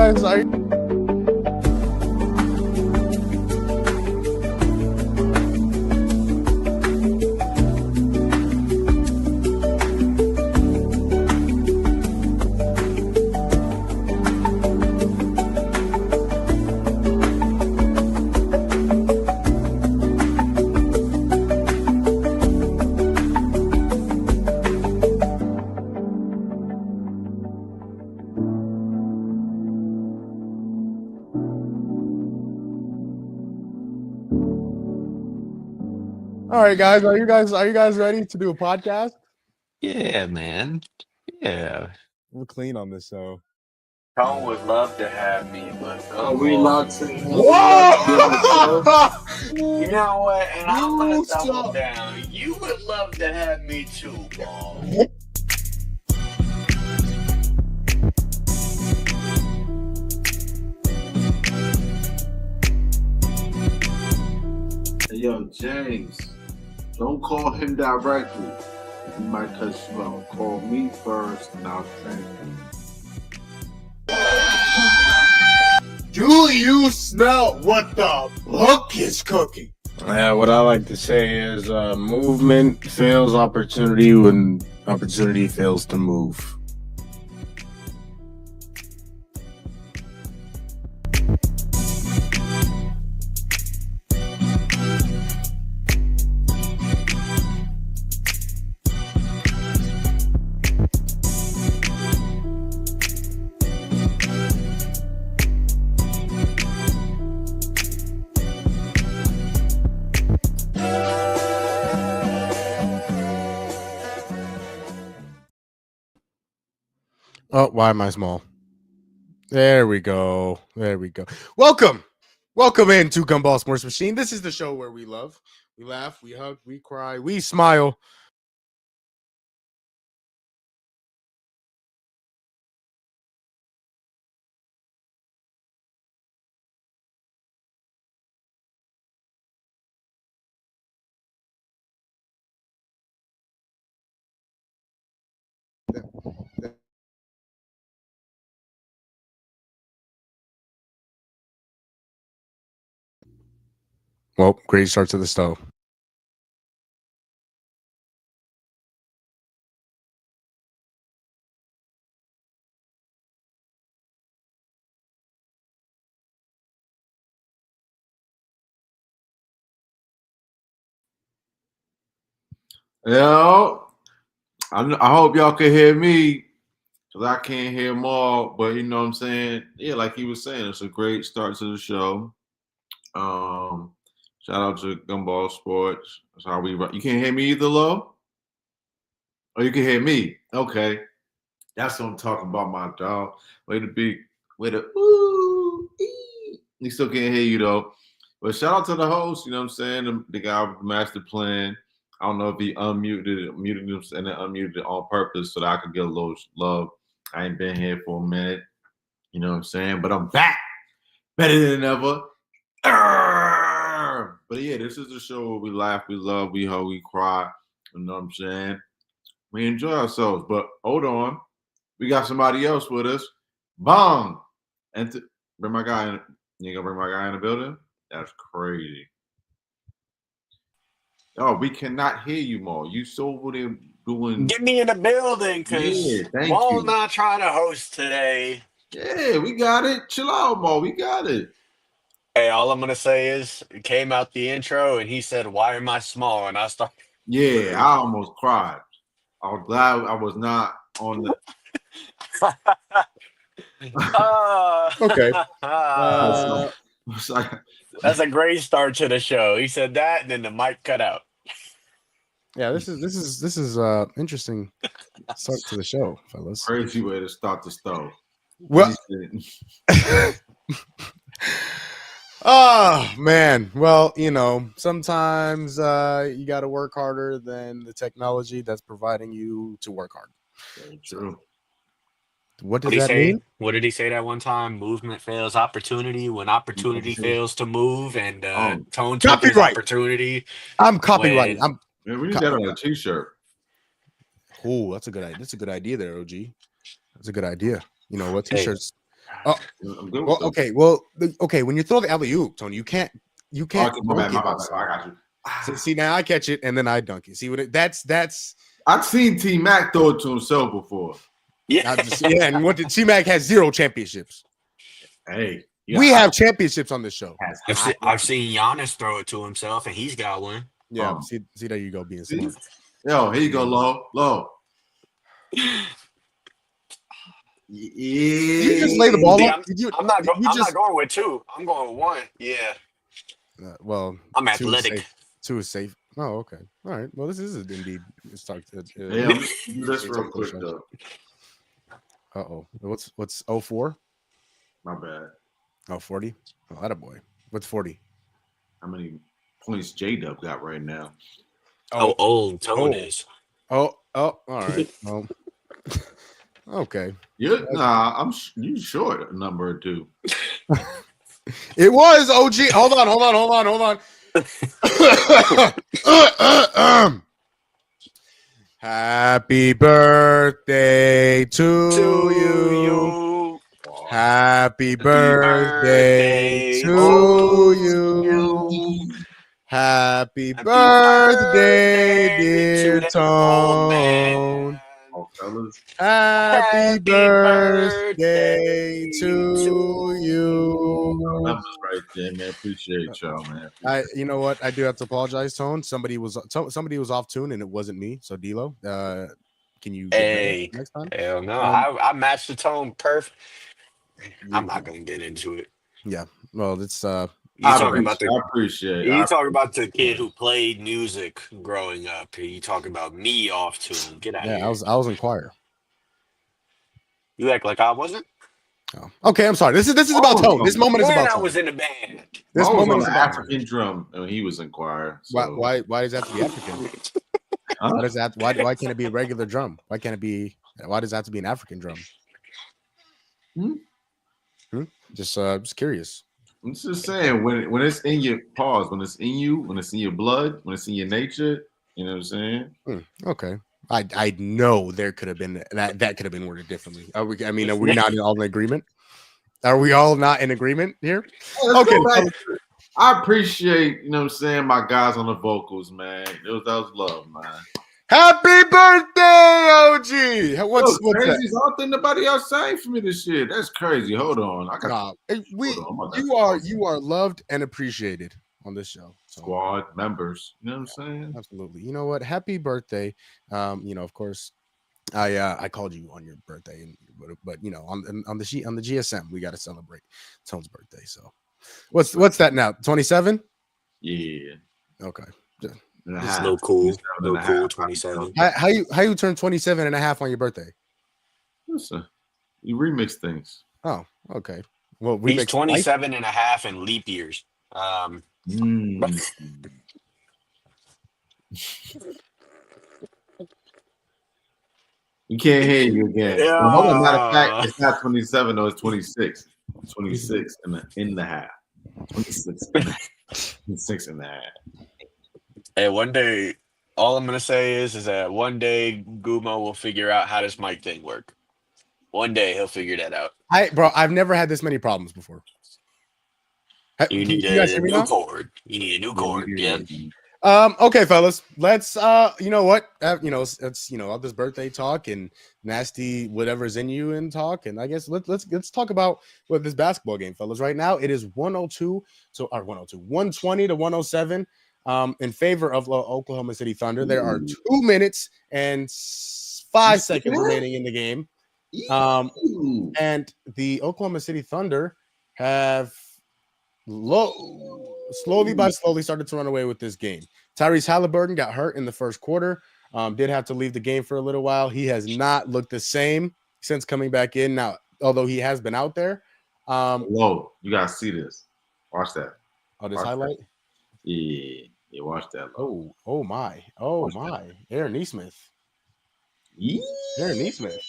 guys? All right, guys. Are you guys ready to do a podcast? Yeah, man. Yeah. We're clean on this, so. Tone would love to have me, but we not to. Whoa! You know what? And I'm gonna You double suck. down. You would love to have me too, Ball. Hey, yo, James, don't call him directly. He might cut you out. Call me first, and I'll thank you. Do you smell what the book is cooking? Yeah, what I like to say is movement fails opportunity when opportunity fails to move. Oh, why am I small? There we go. Welcome into Gumball Sports Machine. This is the show where we love, we laugh, we hug, we cry, we smile. Well, great start to the stove. Yo, I hope y'all can hear me, because I can't hear them all. But you know what I'm saying? Yeah, like he was saying, it's a great start to the show. Shout out to Gumball Sports. That's how we run. You can't hear me either, Lo? Oh, you can hear me. Okay. That's what I'm talking about, my dog. Way to be, way to, ooh, ee. He still can't hear you, though. But shout out to the host, you know what I'm saying? The guy with the master plan. I don't know if he muted him and then unmuted it on purpose so that I could get a little love. I ain't been here for a minute. You know what I'm saying? But I'm back. Better than ever. Arrgh! But yeah, this is the show where we laugh, we love, we hug, we cry. You know what I'm saying? We enjoy ourselves. But hold on. We got somebody else with us. Bong. And bring my guy in. You gonna bring my guy in the building? That's crazy. Oh, we cannot hear you, Mo. You so over there doing. Get me in the building, because thank Ball's you. not trying to host today. Yeah, we got it. Chill out, Mo. We got it. Hey, all I'm gonna say is it came out the intro and he said, "Why am I small?" And I started. Yeah, I almost cried. I was glad I was not on the. Okay. It's like, That's a great start to the show. He said that, and then the mic cut out. Yeah, this is interesting start to the show, fellas. crazy way to start the stove. Well, oh man. Well, you know, sometimes you got to work harder than the technology that's providing you to work hard. Very true. What does that mean? What did he say that one time? Movement fails opportunity when opportunity fails to move, and Tone took his Copyright. opportunity. I'm copyrighting. Man, we need that on a t-shirt. Oh, that's a good idea. That's a good idea there, OG. That's a good idea. You know what? T-shirts. Oh, I'm good well, with okay. Well, okay. When you throw the alley oop, Tony, you can't okay, my dunk bad, it my also. bad. I got you. See, now I catch it and then I dunk it. See what that's I've seen T Mac throw it to himself before. Yeah. and what did T-Mac has 0 championships. Hey, We have championships on this show. I've seen Giannis throw it to himself, and he's got one. Yeah, see, there you go, being smart. Yo, here you go, low. Yeah. You just lay the ball See, up. I'm not going with 2. I'm going with 1. Yeah. Well, I'm 2 athletic. Is safe. 2 is safe. Oh, okay. All right. Well, this is indeed. Yeah, I'm do this real quick though. Uh-oh. What's 04? My bad. Oh, 40? Oh, that a boy. What's 40? How many points J-Dub got right now? Oh, old Tone is. Oh, all right. Well, okay. You short a number or 2. It was OG. Hold on. Happy birthday to you. Happy birthday to you. Happy birthday, dear Tone. Happy birthday to you. Numbers right there, man. Appreciate y'all, man. You know what? I do have to apologize, Tone. Somebody was off tune, and it wasn't me. So, D'Lo, can you get better next time? Hell no. I matched the tone perfect. I'm not gonna get into it. Yeah. Well, it's I appreciate it. You talking about the kid who played music growing up. You talking about me off tune. Get out of here. I was in choir. You act like I wasn't? Oh. Okay, I'm sorry. This is about Tone. This moment is about Tone. I was in the band. This moment is about African drum, and he was in choir. So. Why does that have to be African? Why does that? Why can't it be a regular drum? Why can't it be? Why does that have to be an African drum? Just curious. I'm just saying when it's in your when it's in you, when it's in your blood, when it's in your nature, you know what I'm saying? Okay. I know there could have been that could have been worded differently. Are we not all in agreement? Are we all not in agreement here? Okay. I appreciate, you know what I'm saying, my guys on the vocals, man. That was love, man. Happy birthday, OG. What's crazy? that? I don't think nobody else sang for me this year. That's crazy. Hold on. You are loved and appreciated on this show. So. Squad members. You know what I'm saying? Absolutely. You know what? Happy birthday. Of course, I called you on your birthday, but on the GSM, we got to celebrate Tone's birthday. So what's that now? 27? Yeah. Okay. It's no cool. 27. How you turn 27 and a half on your birthday? Listen, you remix things. Oh, okay. Well, he's 27 and a half in leap years. We can't hear you again. Yeah. Well, hold on, matter of fact, it's not 27, though, it's 26. 26 in the half. 26 and a half. Hey, one day, all I'm gonna say is that one day Gumo will figure out how this mic thing work. One day he'll figure that out. I've never had this many problems before. You need a new cord. You need a new cord. Yeah. Okay, fellas. Let's you know what? It's all this birthday talk and nasty whatever's in you and talk. And I guess let's talk about this basketball game, fellas. Right now it is 120 to 107 in favor of Oklahoma City Thunder. There are 2 minutes and 5 seconds remaining in the game. And the Oklahoma City Thunder have slowly started to run away with this game. Tyrese Halliburton got hurt in the first quarter. Did have to leave the game for a little while. He has not looked the same since coming back in. Now, although he has been out there. Whoa, you gotta see this. Watch that. Oh, this highlight? That. Yeah, watch that. Oh my. Aaron Nesmith. Aaron Nesmith.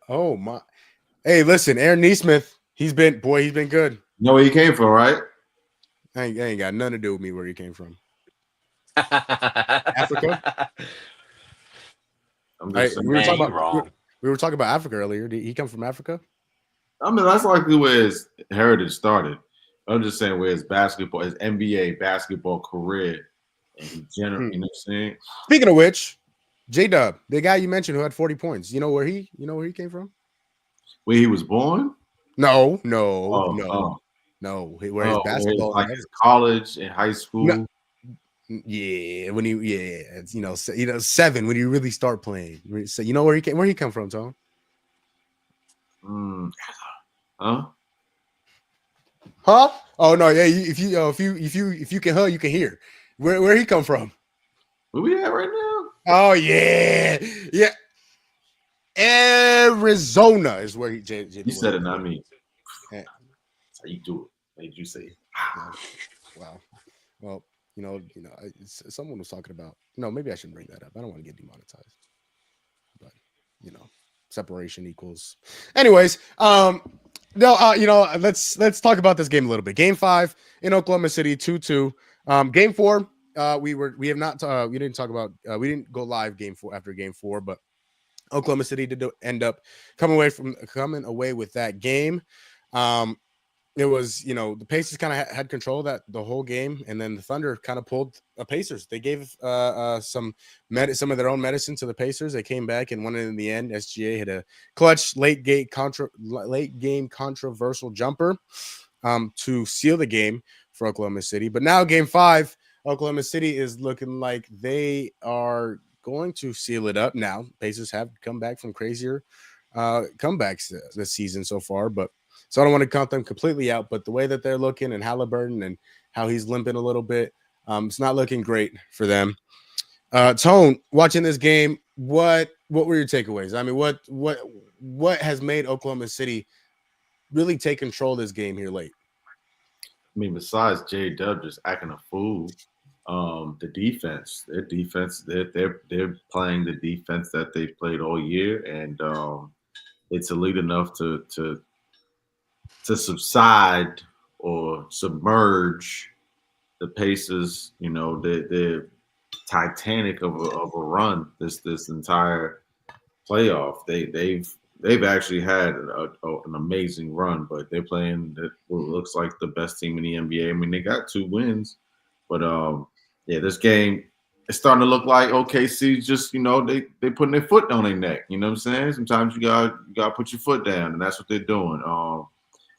Oh my. Hey, listen, Aaron Nesmith, he's been good. You know where he came from, right? I ain't got nothing to do with me where he came from. Africa. I'm just we were talking about We were talking about Africa earlier. Did he come from Africa? I mean, that's likely where his heritage started. I'm just saying where his basketball, his NBA basketball career, in general, Hmm. you know what I'm saying? Speaking of which, J Dub, the guy you mentioned who had 40 points. You know where he came from? Where he was born? No. Oh, oh, Where his where his, basketball like heritage. his college and high No, school. it's 7 when you really start playing. So you know where he come from, Tone? Mm, huh? Huh? Oh no, yeah. If you can you can hear. Where he come from? Where we at right now? Oh yeah. Arizona is where he. You said it, not me. Yeah. That's how you do it. Made you say it. Yeah. Wow. Well, someone was talking about. No, maybe I shouldn't bring that up. I don't want to get demonetized. But separation equals. Anyways, no, let's talk about this game a little bit. Game 5 in Oklahoma City, 2-2. Game 4, we didn't talk about. We didn't go live game 4 after game 4, but Oklahoma City did end up coming away with that game. It was, the Pacers kind of had control of that the whole game, and then the Thunder kind of pulled a Pacers. They gave some of their own medicine to the Pacers. They came back and won it in the end. SGA had a clutch late game controversial jumper to seal the game for Oklahoma City. But now game 5, Oklahoma City is looking like they are going to seal it up. Now Pacers have come back from crazier comebacks this season so far, but so I don't want to count them completely out, but the way that they're looking and Halliburton and how he's limping a little bit, it's not looking great for them. Tone, watching this game, what were your takeaways? I mean, what has made Oklahoma City really take control of this game here late? I mean, besides J Dub just acting a fool, the defense, they're playing the defense that they've played all year, and it's elite enough to subside or submerge the Pacers. They're Titanic of a run this entire playoff. They've actually had an amazing run, but they're playing what looks like the best team in the NBA. I mean, they got 2 wins, but yeah, this game it's starting to look like OKC. Just they putting their foot on their neck. You know what I'm saying? Sometimes you gotta put your foot down, and that's what they're doing.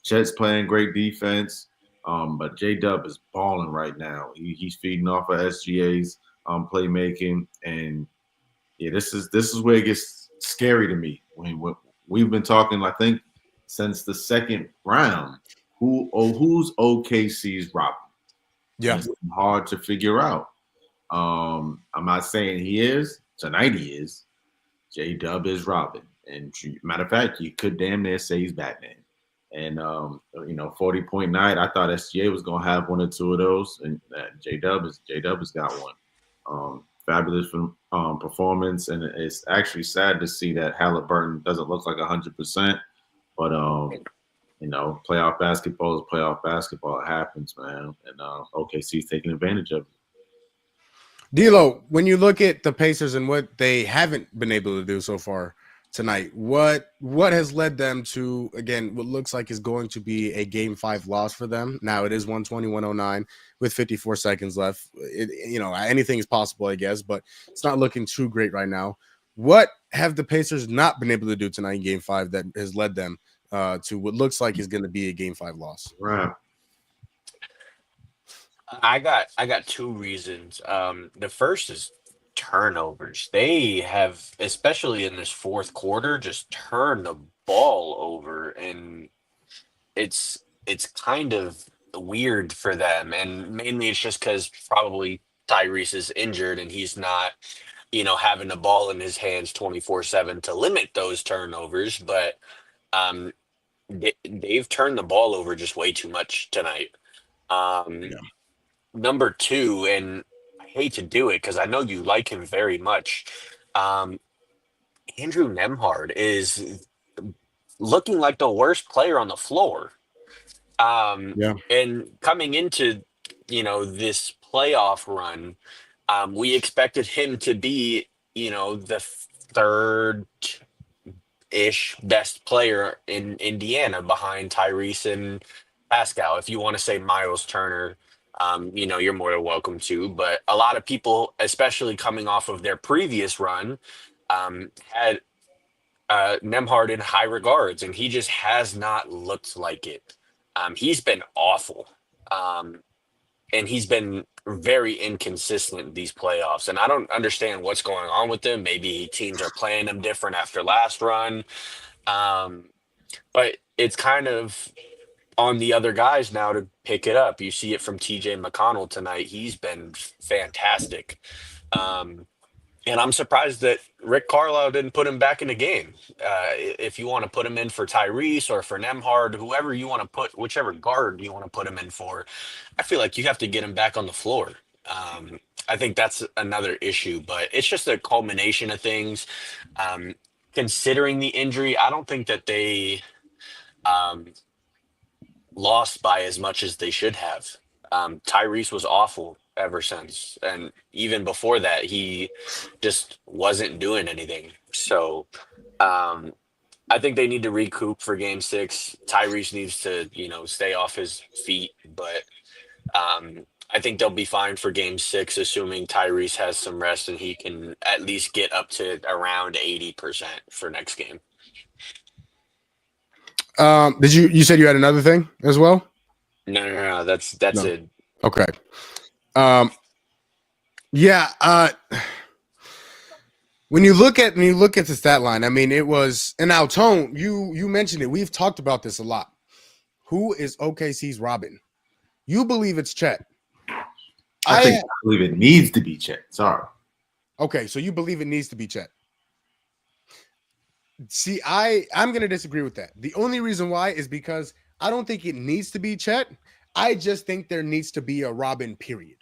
Chet's playing great defense, but J Dub is balling right now. He's feeding off of SGA's playmaking, and yeah, this is where it gets scary to me. When we've been talking, I think, since the second round, who's OKC's Robin? Yeah, It's hard to figure out. I'm not saying he is. Tonight he is. J Dub is Robin, and matter of fact, you could damn near say he's Batman. And 40-point night. I thought SGA was gonna have 1 or 2 of those, and J Dub has got one. Fabulous performance, and it's actually sad to see that Halliburton doesn't look like 100%. But playoff basketball is playoff basketball. It happens, man, and OKC's taking advantage of it. D'Lo, when you look at the Pacers and what they haven't been able to do so far tonight, what has led them to, again, what looks like is going to be a game 5 loss for them? Now it is 120-109 with 54 seconds left. Anything is possible, I guess, but it's not looking too great right now. What have the Pacers not been able to do tonight in game 5 that has led them to what looks like is going to be a game 5 loss? Right. I got 2 reasons. The first is turnovers. They have, especially in this fourth quarter, just turned the ball over, and it's kind of weird for them. And mainly it's just because probably Tyrese is injured and he's not, having the ball in his hands 24/7 to limit those turnovers. But um, they've turned the ball over just way too much tonight. Um, Yeah. Number 2, and I hate to do it because I know you like him very much. Um, Andrew Nemhard is looking like the worst player on the floor. Yeah. And coming into, this playoff run, we expected him to be, the third ish best player in Indiana behind Tyrese and Pascal. If you want to say Miles Turner, you're more than welcome to. But a lot of people, especially coming off of their previous run, had Nemhard in high regards, and he just has not looked like it. He's been awful. And he's been very inconsistent these playoffs. And I don't understand what's going on with him. Maybe teams are playing him different after last run. Um, but it's kind of on the other guys now to pick it up. You see it from TJ McConnell tonight. He's been fantastic. Um, and I'm surprised that Rick Carlisle didn't put him back in the game. If you want to put him in for Tyrese or for Nemhard, whoever you want to put, whichever guard you want to put him in for, I feel like you have to get him back on the floor. I think that's another issue, but it's just a culmination of things. Um, Considering the injury, I don't think that they um, lost by as much as they should have. Tyrese was awful ever since, and even before that, he just wasn't doing anything. So um, I think they need to recoup for Game 6. Tyrese needs to, stay off his feet, but I think they'll be fine for Game 6, assuming Tyrese has some rest and he can at least get up to around 80% for next game. Did you said you had another thing as well? No. That's No. it. Okay. Yeah. When you look at the stat line, I mean, it was, and now Tone, you mentioned it. We've talked about this a lot. Who is OKC's Robin? You believe it's Chet. I believe it needs to be Chet. Sorry. Okay, so you believe it needs to be Chet. See, I'm going to disagree with that. The only reason why is because I don't think it needs to be Chet. I just think there needs to be a Robin, period.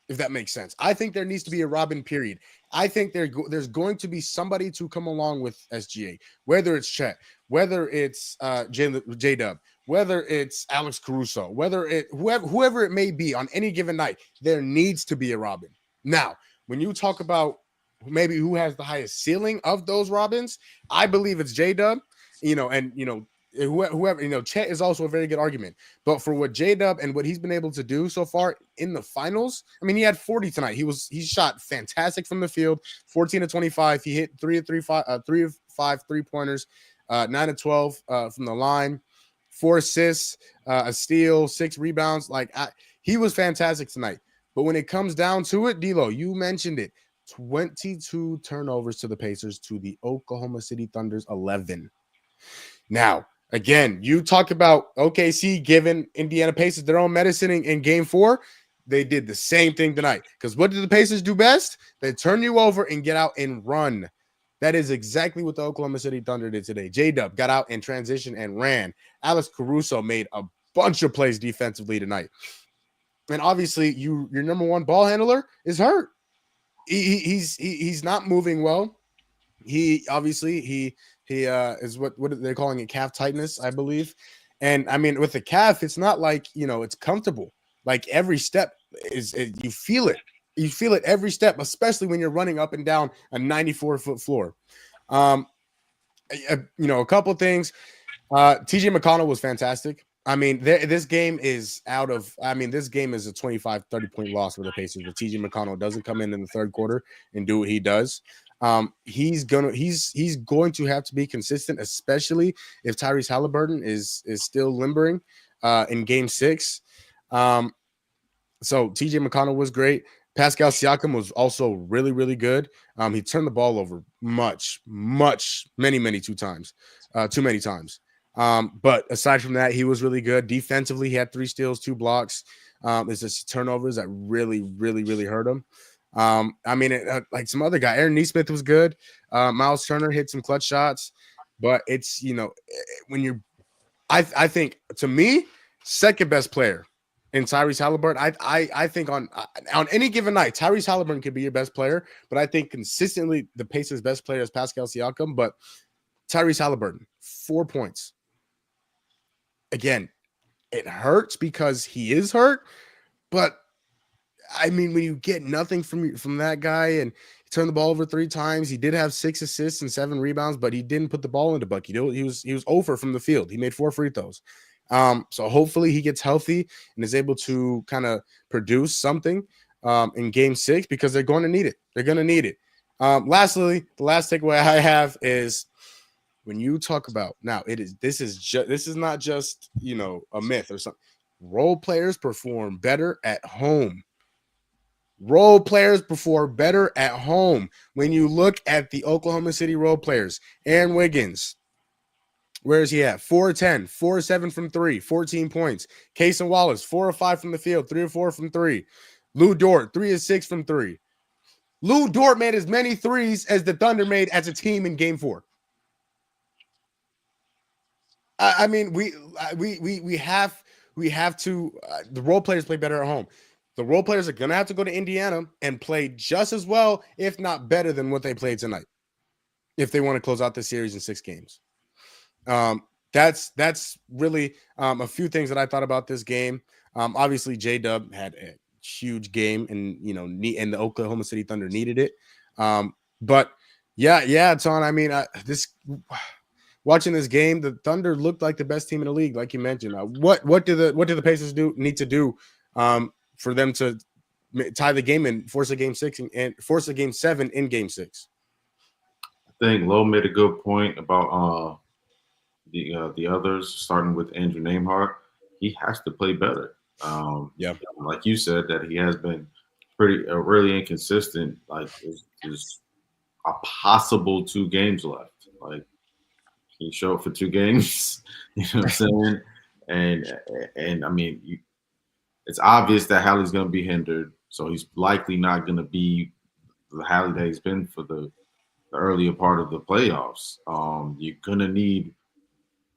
If that makes sense. I think there needs to be a Robin, period. I think there's going to be somebody to come along with SGA, whether it's Chet, whether it's J-Dub, whether it's Alex Caruso, whoever it may be on any given night, there needs to be a Robin. Now, when you talk about maybe who has the highest ceiling of those Robins, I believe it's J-Dub, whoever, Chet is also a very good argument. But for what J-Dub and what he's been able to do so far in the finals, I mean, he had 40 tonight. He shot fantastic from the field, 14 to 25. He hit 3 of 5 3-pointers, 9 of 12 from the line, 4 assists, a steal, 6 rebounds. He was fantastic tonight. But when it comes down to it, D'Lo, you mentioned it, 22 turnovers to the Pacers, to the Oklahoma City Thunder's 11. Now, again, you talk about OKC giving Indiana Pacers their own medicine in Game 4. They did the same thing tonight. Because what did the Pacers do best? They turn you over and get out and run. That is exactly what the Oklahoma City Thunder did today. J-Dub got out in transition and ran. Alex Caruso made a bunch of plays defensively tonight. And obviously, your number one ball handler is hurt. He's not moving well. He is what are they calling it? Calf tightness, I believe. And I mean, with the calf, it's not like, it's comfortable. Like every step you feel it. You feel it every step, especially when you're running up and down a 94-foot floor. A couple of things. TJ McConnell was fantastic. I mean, this game is a 25, 30-point loss for the Pacers. If TJ McConnell doesn't come in the third quarter and do what he does, he's going to have to be consistent, especially if Tyrese Halliburton is still limbering in Game 6. So TJ McConnell was great. Pascal Siakam was also really, really good. He turned the ball over many times. But aside from that, he was really good. Defensively, he had 3 steals, 2 blocks. It's just turnovers that really, really, really hurt him. Like some other guy, Aaron Nesmith was good. Miles Turner hit some clutch shots, but it's, I think, to me, second best player in Tyrese Halliburton. I think on any given night, Tyrese Halliburton could be your best player, but I think consistently the Pacers' best player is Pascal Siakam. But Tyrese Halliburton, 4 points. Again, it hurts because he is hurt, but I mean, when you get nothing from that guy and turned the ball over 3 times. He did have 6 assists and 7 rebounds, but he didn't put the ball in the bucket. He was over from the field. He made 4 free throws. So hopefully he gets healthy and is able to kind of produce something in Game 6 because they're going to need it. They're going to need it. Lastly, the last takeaway I have is when you talk about now, this is not just a myth or something. Role players perform better at home. Role players perform better at home. When you look at the Oklahoma City role players, Aaron Wiggins, where is he at? 4-10, 4-7 from 3, 14 points. Cason Wallace, 4 of 5 from the field, 3 of 4 from 3. Lou Dort, 3 of 6 from 3. Lou Dort made as many threes as the Thunder made as a team in Game 4. I mean, we have to. The role players play better at home. The role players are gonna have to go to Indiana and play just as well, if not better, than what they played tonight, if they want to close out the series in 6 games. That's really a few things that I thought about this game. Obviously, J-Dub had a huge game, and and the Oklahoma City Thunder needed it. But yeah, Ton. I mean, watching this game, the Thunder looked like the best team in the league, like you mentioned. What do the Pacers need to do for them to tie the game and force a Game 6 and force a Game 7 in Game 6? I think Lowe made a good point about the others, starting with Andrew Nembhard. He has to play better. Like you said, that he has been really inconsistent. Like there's a possible 2 games left. Like he showed up for 2 games. You know what I'm saying? And I mean, it's obvious that Hallie's going to be hindered, so he's likely not going to be the Hallie that he's been for the earlier part of the playoffs. You're going to need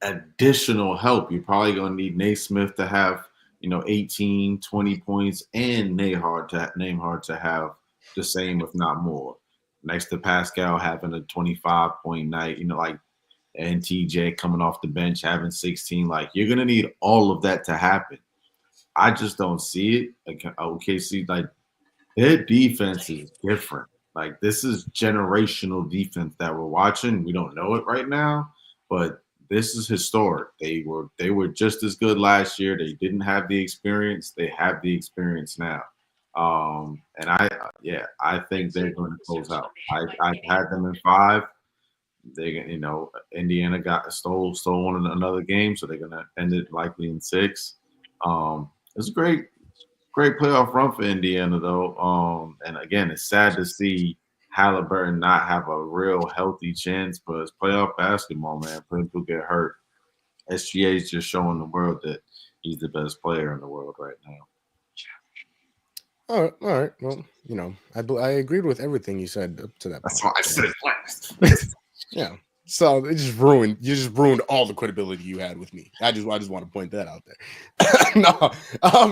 additional help. You're probably going to need Naismith to have 18, 20 points, and Nembhard to have the same, if not more. Next to Pascal having a 25-point night, and TJ coming off the bench having 16. Like, you're going to need all of that to happen. I just don't see it. Like, OKC, like, their defense is different. Like, this is generational defense that we're watching. We don't know it right now, but this is historic. They were just as good last year. They didn't have the experience. They have the experience now. And I think they're going to close out. I had them in 5. They, Indiana stole one in another game, so they're going to end it likely in 6. It's a great playoff run for Indiana, though. And again, it's sad to see Halliburton not have a real healthy chance, but it's playoff basketball, man. People get hurt. SGA is just showing the world that he's the best player in the world right now. All right. Well, I agreed with everything you said up to that point. That's why I said it last. Yeah. So you just ruined all the credibility you had with me. I just want to point that out there. No,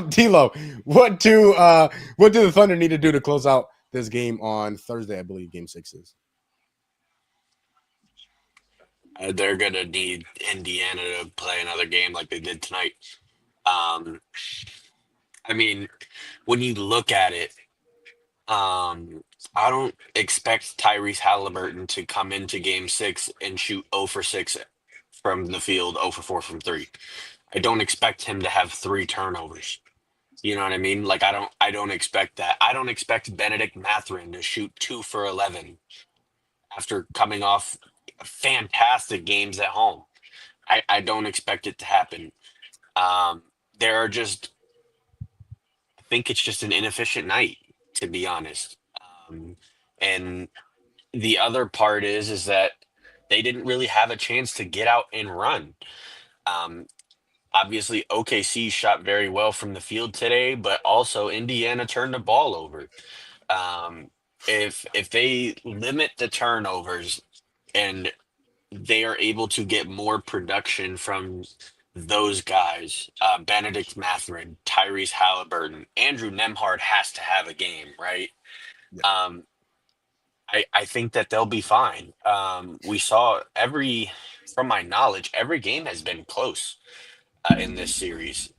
D-Lo, what do the Thunder need to do to close out this game on Thursday? I believe Game 6 is. They're gonna need Indiana to play another game like they did tonight. I mean, when you look at it, I don't expect Tyrese Halliburton to come into Game 6 and shoot 0 for 6 from the field, 0 for 4 from 3. I don't expect him to have 3 turnovers. You know what I mean? Like, I don't expect that. I don't expect Benedict Mathurin to shoot 2 for 11 after coming off fantastic games at home. I don't expect it to happen. There are just, I think it's just an inefficient night, to be honest. And the other part is that they didn't really have a chance to get out and run. Obviously, OKC shot very well from the field today, but also Indiana turned the ball over. If they limit the turnovers and they are able to get more production from those guys, Benedict Mathurin, Tyrese Halliburton, Andrew Nembhard has to have a game, right? Yeah. I think that they'll be fine. We saw from my knowledge, every game has been close in this series,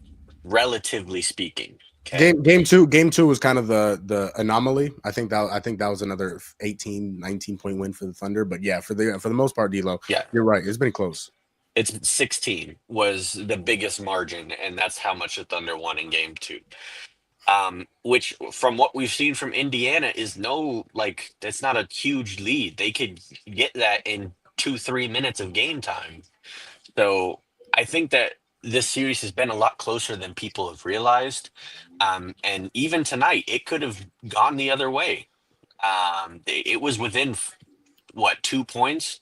relatively speaking. Okay. Game two was kind of the anomaly. I think that was another 18, 19 point win for the Thunder. But yeah, for the most part, D'Lo, Yeah. you're right. It's been close. It's 16 was the biggest margin, and that's how much the Thunder won in game 2. Which from what we've seen from Indiana is it's not a huge lead. They could get that in 2-3 minutes of game time. So I think that this series has been a lot closer than people have realized. And even tonight, it could have gone the other way. It was within 2 points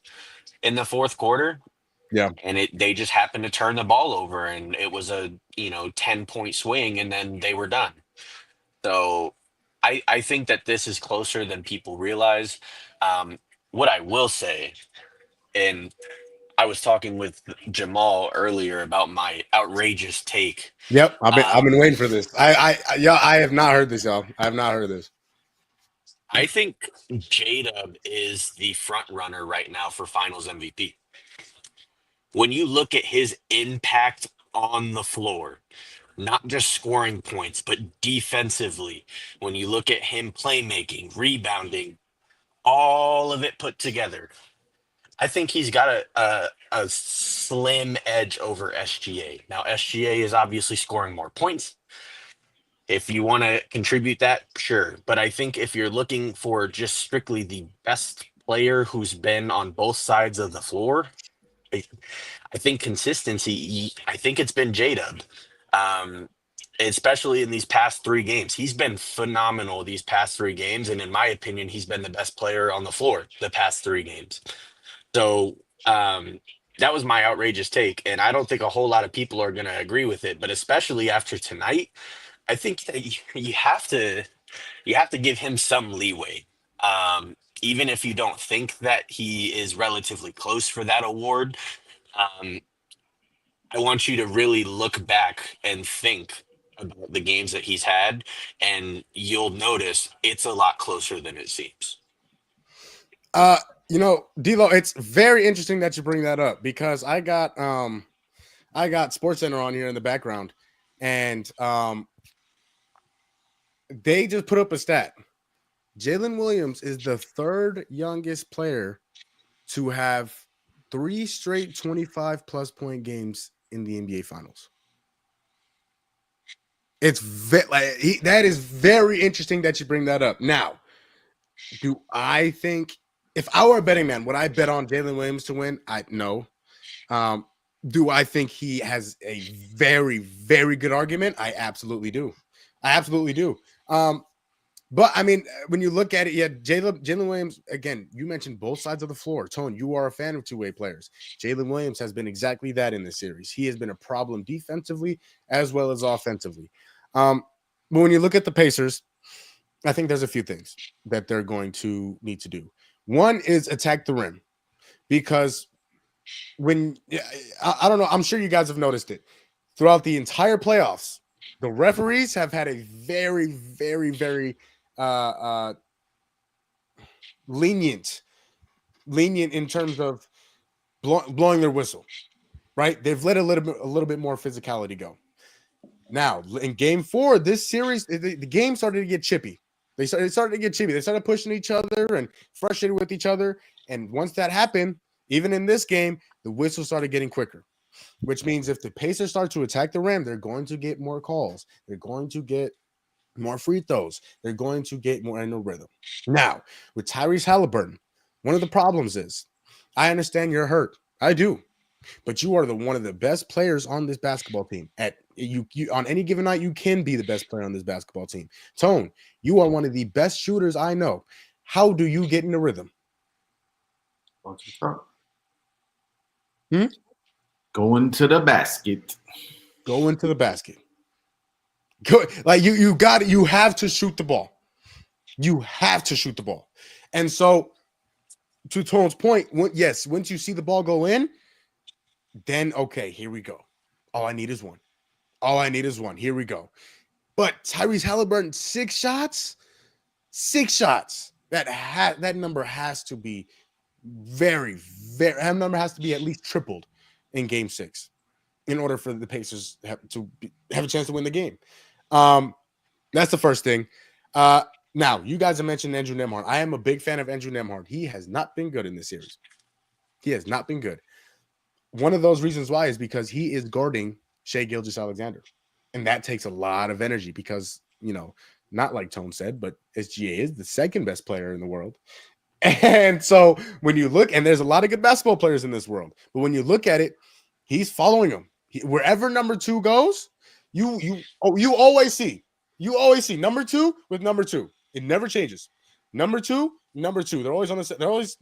in the fourth quarter. Yeah. And they just happened to turn the ball over, and it was a 10-point swing, and then they were done. So I think that this is closer than people realize. What I will say, and I was talking with Jamal earlier about my outrageous take. Yep. I've been Um, waiting for this. I have not heard this, y'all. I have not heard this. I think J-Dub is the front runner right now for Finals MVP. When you look at his impact on the floor, not just scoring points, but defensively, when you look at him playmaking, rebounding, all of it put together, I think he's got a slim edge over SGA. Now, SGA is obviously scoring more points. If you want to contribute that, sure. But I think if you're looking for just strictly the best player who's been on both sides of the floor, I think consistency, I think it's been J-Dub. Especially in these past 3 games. He's been phenomenal these past 3 games. And in my opinion, he's been the best player on the floor the past 3 games. So that was my outrageous take. And I don't think a whole lot of people are going to agree with it. But especially after tonight, I think that you have to give him some leeway. Even if you don't think that he is relatively close for that award, I want you to really look back and think about the games that he's had, and you'll notice it's a lot closer than it seems. D'Lo, it's very interesting that you bring that up because I got SportsCenter on here in the background, and they just put up a stat. Jalen Williams is the 3rd youngest player to have 3 straight 25-plus point games in the NBA Finals. It's that is very interesting that you bring that up. Now, do I think if I were a betting man, would I bet on Jalen Williams to win? No. Do I think he has a very, very good argument? I absolutely do. But I mean, when you look at it, yeah, Jalen Williams, again, you mentioned both sides of the floor. Tone, you are a fan of two-way players. Jalen Williams has been exactly that in this series. He has been a problem defensively as well as offensively. But when you look at the Pacers, I think there's a few things that they're going to need to do. One is attack the rim, because I don't know, I'm sure you guys have noticed it throughout the entire playoffs. The referees have had a very, very, very lenient in terms of blowing their whistle, right? They've let a little bit more physicality go. Now, in game 4, this series, the game started to get chippy. They started to get chippy. They started pushing each other and frustrated with each other. And once that happened, even in this game, the whistle started getting quicker, which means if the Pacers start to attack the rim, they're going to get more calls. They're going to get more free throws. They're going to get more in a rhythm. Now, with Tyrese Halliburton, one of the problems is, I understand you're hurt. I do. But you are one of the best players on this basketball team. You on any given night, you can be the best player on this basketball team. Tone, you are one of the best shooters I know. How do you get in the rhythm? Going to the basket. Go into the basket. Go, like you have to shoot the ball. You have to shoot the ball. And so, to Tone's point, once you see the ball go in, then okay, here we go. All I need is one. Here we go. But Tyrese Halliburton, 6 shots. That number has to be that number has to be at least tripled in game 6 in order for the Pacers have a chance to win the game. That's the first thing. Now, you guys have mentioned Andrew Nemhard. I am a big fan of Andrew Nemhard. He has not been good in this series. He has not been good. One of those reasons why is because he is guarding Shai Gilgeous-Alexander. And that takes a lot of energy because, not like Tone said, but SGA is the second best player in the world. And so when you look, and there's a lot of good basketball players in this world, but when you look at it, he's following them. Wherever number 2 goes, you always see number 2 with number 2. It never changes. Number 2. They're always they're always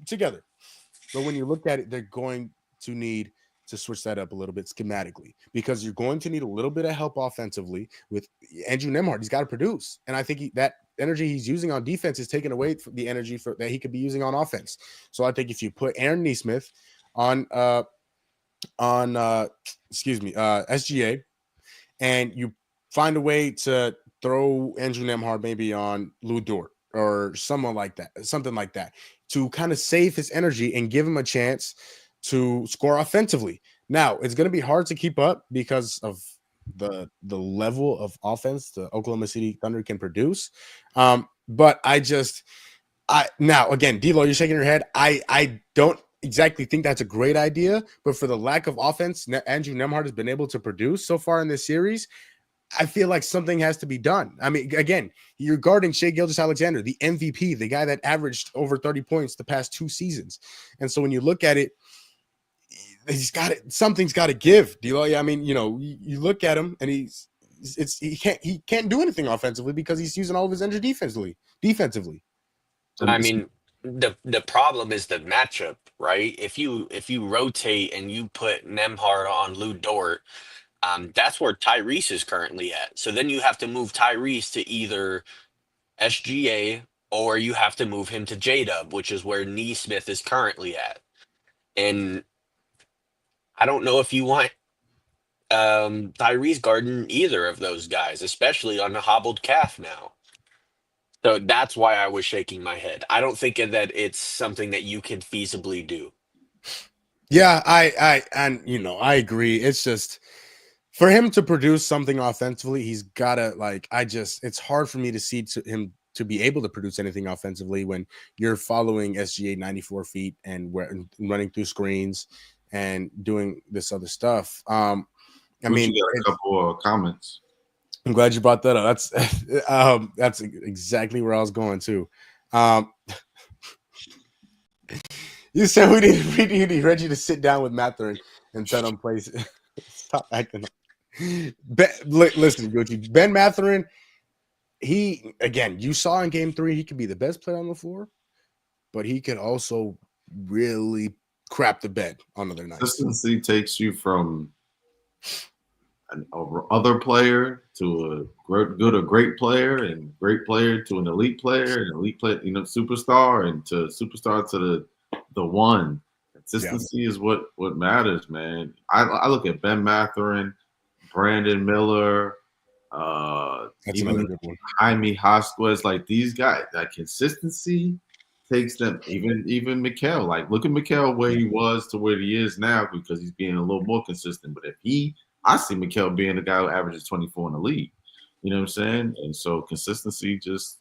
together. But when you look at it, they're going to need to switch that up a little bit schematically because you're going to need a little bit of help offensively with Andrew Nemhard. He's got to produce. And I think that energy he's using on defense is taken away from the energy that he could be using on offense. So I think if you put Aaron Nesmith on SGA and you find a way to throw Andrew Nemhard maybe on Lou Dort or something like that to kind of save his energy and give him a chance to score offensively. Now, it's going to be hard to keep up because of the level of offense the Oklahoma City Thunder can produce. But now again, D-Lo, you're shaking your head. I don't exactly think that's a great idea, but for the lack of offense Andrew Nemhard has been able to produce so far in this series, I feel like something has to be done. I mean, again, you're guarding Shai Gilgeous-Alexander, the MVP, the guy that averaged over 30 points the past 2 seasons. And so when you look at it, something's got to give. D-Lo, I mean, you look at him and he can't do anything offensively because he's using all of his energy defensively. I mean, the problem is the matchup, right? If you rotate and you put Nemhard on Lou Dort, that's where Tyrese is currently at. So then you have to move Tyrese to either SGA or you have to move him to J-Dub, which is where Nesmith is currently at. And I don't know if you want Tyrese guarding either of those guys, especially on a hobbled calf now. So that's why I was shaking my head. I don't think that it's something that you can feasibly do. Yeah, I agree. It's just for him to produce something offensively, he's gotta it's hard for me to see him to be able to produce anything offensively when you're following SGA 94 feet and running through screens and doing this other stuff. I mean, you got a couple of comments. I'm glad you brought that up. That's exactly where I was going too. You said we need Reggie to sit down with Mathurin and tell him place. Stop acting. Listen, Gucci. Ben Mathurin. You saw in Game 3, he could be the best player on the floor, but he could also really crap the bed on other nights. Consistency takes you from an other player to a great player, and great player to an elite player, and elite player, superstar, and to superstar to the one. Consistency is what matters, man. I look at Ben Mathurin, Brandon Miller, That's even another good one. Jaime Hosquez, like these guys. That consistency takes them. Even Mikal, like look at Mikal where he was to where he is now because he's being a little more consistent. But I see Mikal being the guy who averages 24 in the league. You know what I'm saying? And so consistency just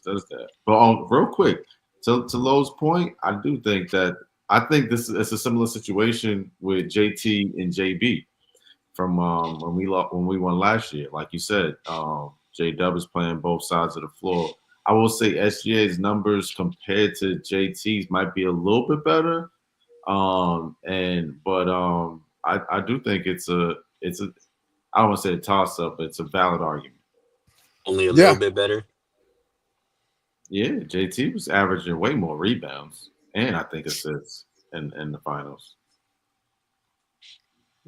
does that. But real quick, to Lowe's point, I do think that it's a similar situation with JT and JB from when we won last year. Like you said, J-Dub is playing both sides of the floor. I will say SGA's numbers compared to JT's might be a little bit better. I do think it's a I don't want to say a toss up, but it's a valid argument. Only a little bit better. Yeah, JT was averaging way more rebounds and I think assists in the finals.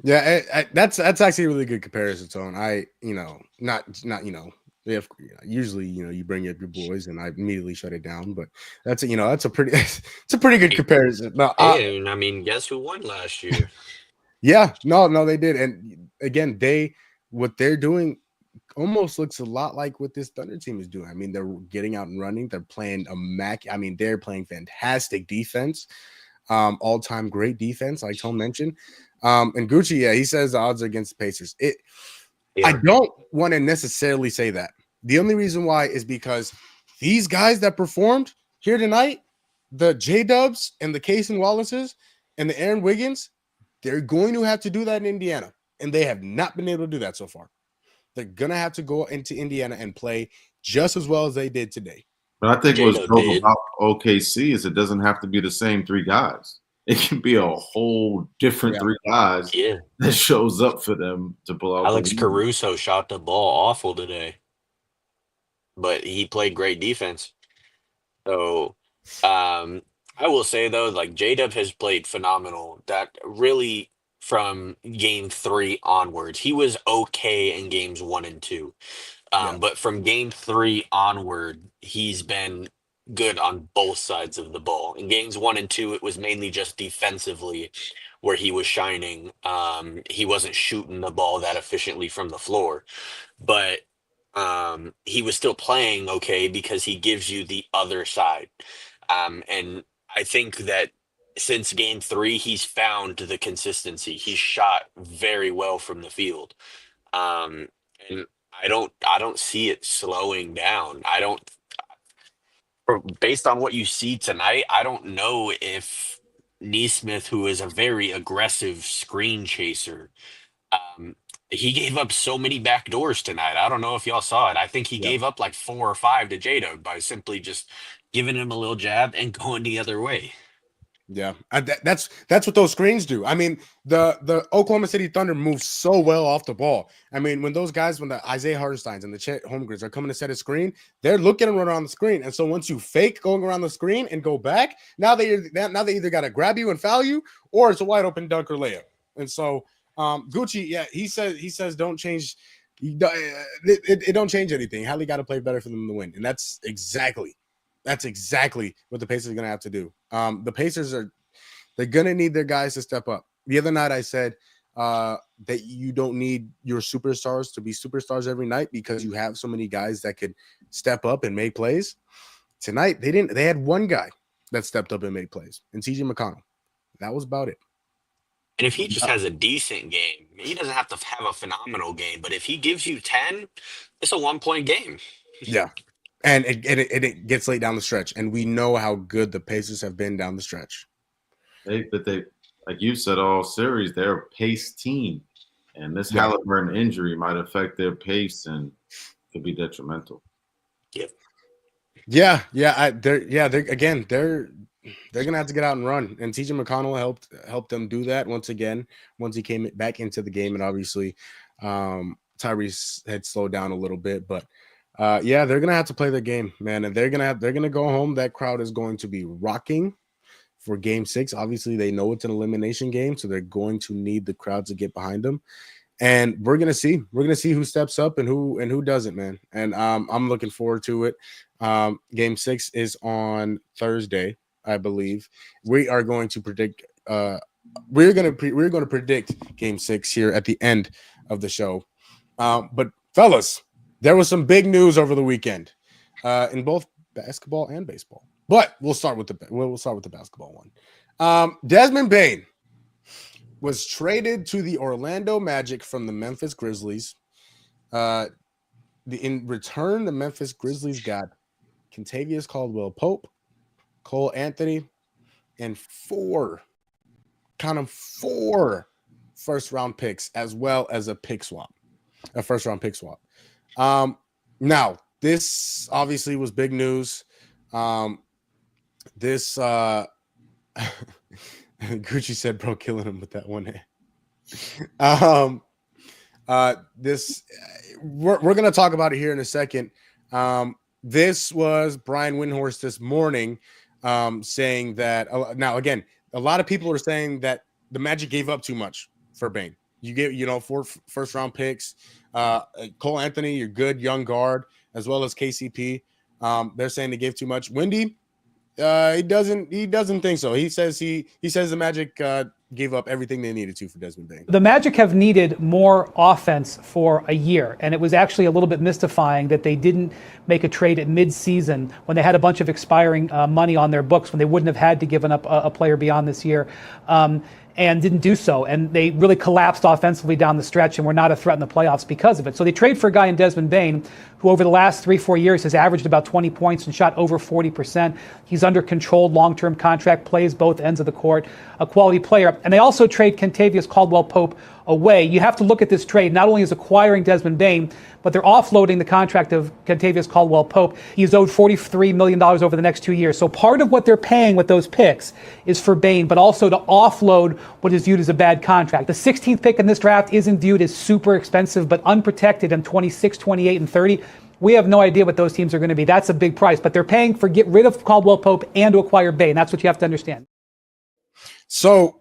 Yeah, that's actually a really good comparison, Tone. Usually, you bring up your boys and I immediately shut it down, but that's a pretty good comparison. No, and I mean, guess who won last year? Yeah, no, they did. And again, what they're doing almost looks a lot like what this Thunder team is doing. I mean, they're getting out and running. They're playing they're playing fantastic defense, all-time great defense, like Tone mentioned. And Gucci, he says the odds are against the Pacers. I don't want to necessarily say that The only reason why is because these guys that performed here tonight, the J-Dubs and the Case and Wallaces and the Aaron Wiggins, they're going to have to do that in Indiana, and they have not been able to do that so far. They're going to have to go into Indiana and play just as well as they did today. But I think what's J-Lo dope did. about OKC is it doesn't have to be the same three guys. It can be a whole different three guys Yeah. that shows up for them to pull out. Alex Caruso shot the ball awful today, but he played great defense. So I will say, though, like J-Dub has played phenomenal. That really from game 3 onwards. He was okay in games 1 and 2. But from game 3 onward, he's been good on both sides of the ball. In games 1 and 2, it was mainly just defensively where he was shining. He wasn't shooting the ball that efficiently from the floor, but he was still playing okay because he gives you the other side. And I think that since game 3, he's found the consistency. He's shot very well from the field. And I don't see it slowing down. Based on what you see tonight, I don't know if Neesmith, who is a very aggressive screen chaser, he gave up so many back doors tonight. I don't know if y'all saw it. I think he gave up like 4 or 5 to J-Dub by simply just giving him a little jab and going the other way. Yeah, that's what those screens do. I mean, the Oklahoma City Thunder move so well off the ball. I mean, when those guys, when the Isaiah Hartensteins and the Chet Holmgrens are coming to set a screen, they're looking around the screen. And so once you fake going around the screen and go back, now they either got to grab you and foul you, or it's a wide open dunk or layup. And so Gucci, yeah, he says don't change. It don't change anything. Hallie got to play better for them to win, and that's exactly what the Pacers are going to have to do. The Pacers they're going to need their guys to step up. The other night I said that you don't need your superstars to be superstars every night because you have so many guys that could step up and make plays. Tonight they didn't. They had one guy that stepped up and made plays, and TJ McConnell. That was about it. And if he just has a decent game, he doesn't have to have a phenomenal game, but if he gives you 10, it's a 1-point game. Yeah. And it gets late down the stretch, and we know how good the Pacers have been down the stretch. They like you said all series, they're a pace team, and this Halliburton injury might affect their pace and could be detrimental. Yep. They're gonna have to get out and run, and TJ McConnell helped them do that once he came back into the game, and obviously Tyrese had slowed down a little bit, but. They're gonna have to play their game, man, and they're gonna go home. That crowd is going to be rocking for Game 6. Obviously, they know it's an elimination game, so they're going to need the crowd to get behind them. And we're gonna see who steps up and who doesn't, man. And I'm looking forward to it. Game 6 is on Thursday, I believe. We are going to predict. We're going to predict Game 6 here at the end of the show. But fellas. There was some big news over the weekend in both basketball and baseball. But we'll start with the basketball one. Desmond Bane was traded to the Orlando Magic from the Memphis Grizzlies. In return, the Memphis Grizzlies got Kentavious Caldwell-Pope, Cole Anthony, and 4 first-round picks, as well as a first-round pick swap. Now this obviously was big news. Gucci said, bro, killing him with that one hand. We're going to talk about it here in a second. This was Brian Windhorst this morning, saying that now, again, a lot of people are saying that the Magic gave up too much for Bane. You get, 4 first-round picks. Cole Anthony, your good young guard, as well as KCP. They're saying they gave too much. Wendy, he doesn't think so. He says the Magic gave up everything they needed to for Desmond Bane. The Magic have needed more offense for a year, and it was actually a little bit mystifying that they didn't make a trade at mid-season when they had a bunch of expiring money on their books, when they wouldn't have had to give up a player beyond this year. and didn't do so. And they really collapsed offensively down the stretch and were not a threat in the playoffs because of it. So they trade for a guy in Desmond Bane, who over the last 3-4 years has averaged about 20 points and shot over 40%. He's under controlled long-term contract, plays both ends of the court, a quality player. And they also trade Kentavious Caldwell-Pope away. You have to look at this trade not only as acquiring Desmond Bane, but they're offloading the contract of Kentavious Caldwell-Pope. He's owed $43 million over the next 2 years. So part of what they're paying with those picks is for Bane, but also to offload what is viewed as a bad contract. The 16th pick in this draft isn't viewed as super expensive, but unprotected in 26, 28, and 30. We have no idea what those teams are going to be. That's a big price, but they're paying for get rid of Caldwell-Pope and to acquire Bane. That's what you have to understand. So,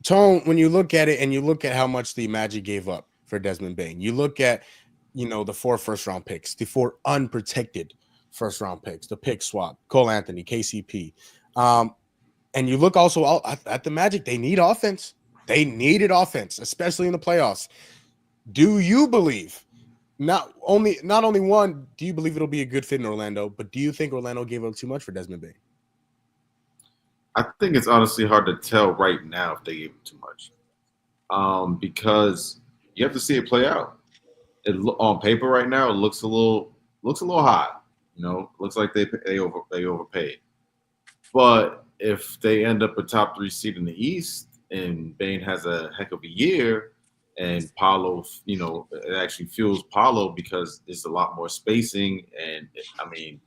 Tone, when you look at it and you look at how much the Magic gave up for Desmond Bane, you look at, the 4 first-round picks, the 4 unprotected first-round picks, the pick swap, Cole Anthony, KCP. And you look also at the Magic, they need offense. They needed offense, especially in the playoffs. Do you believe, not only one, do you believe it'll be a good fit in Orlando, but do you think Orlando gave up too much for Desmond Bane? I think it's honestly hard to tell right now if they gave him too much, because you have to see it play out. On paper right now, it looks a little high. Looks like they overpaid. But if they end up a top 3 seed in the East and Bane has a heck of a year, and Paolo, it actually fuels Paolo because there's a lot more spacing, and Bane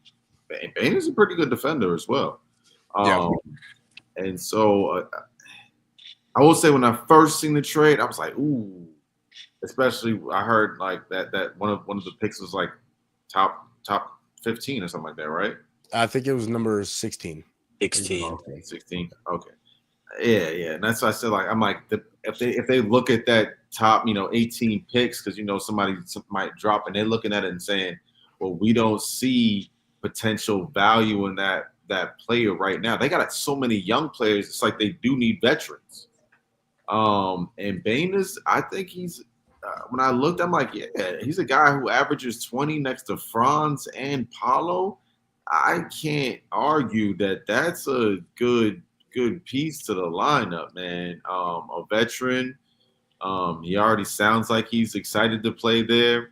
is a pretty good defender as well. Yeah. And so I will say when I first seen the trade, I was like, ooh, especially I heard like that one of the picks was like top 15 or something like that, right? I think it was number 16. 16. Okay, 16. Okay. Yeah. And that's why I said, like, I'm like, if they look at that top, 18 picks, because somebody might drop, and they're looking at it and saying, well, we don't see potential value in that player right now. They got so many young players. It's like they do need veterans. And Bane is, I think he's, when I looked, I'm like, yeah, he's a guy who averages 20 next to Franz and Paolo. I can't argue that that's a good piece to the lineup, man. A veteran. He already sounds like he's excited to play there.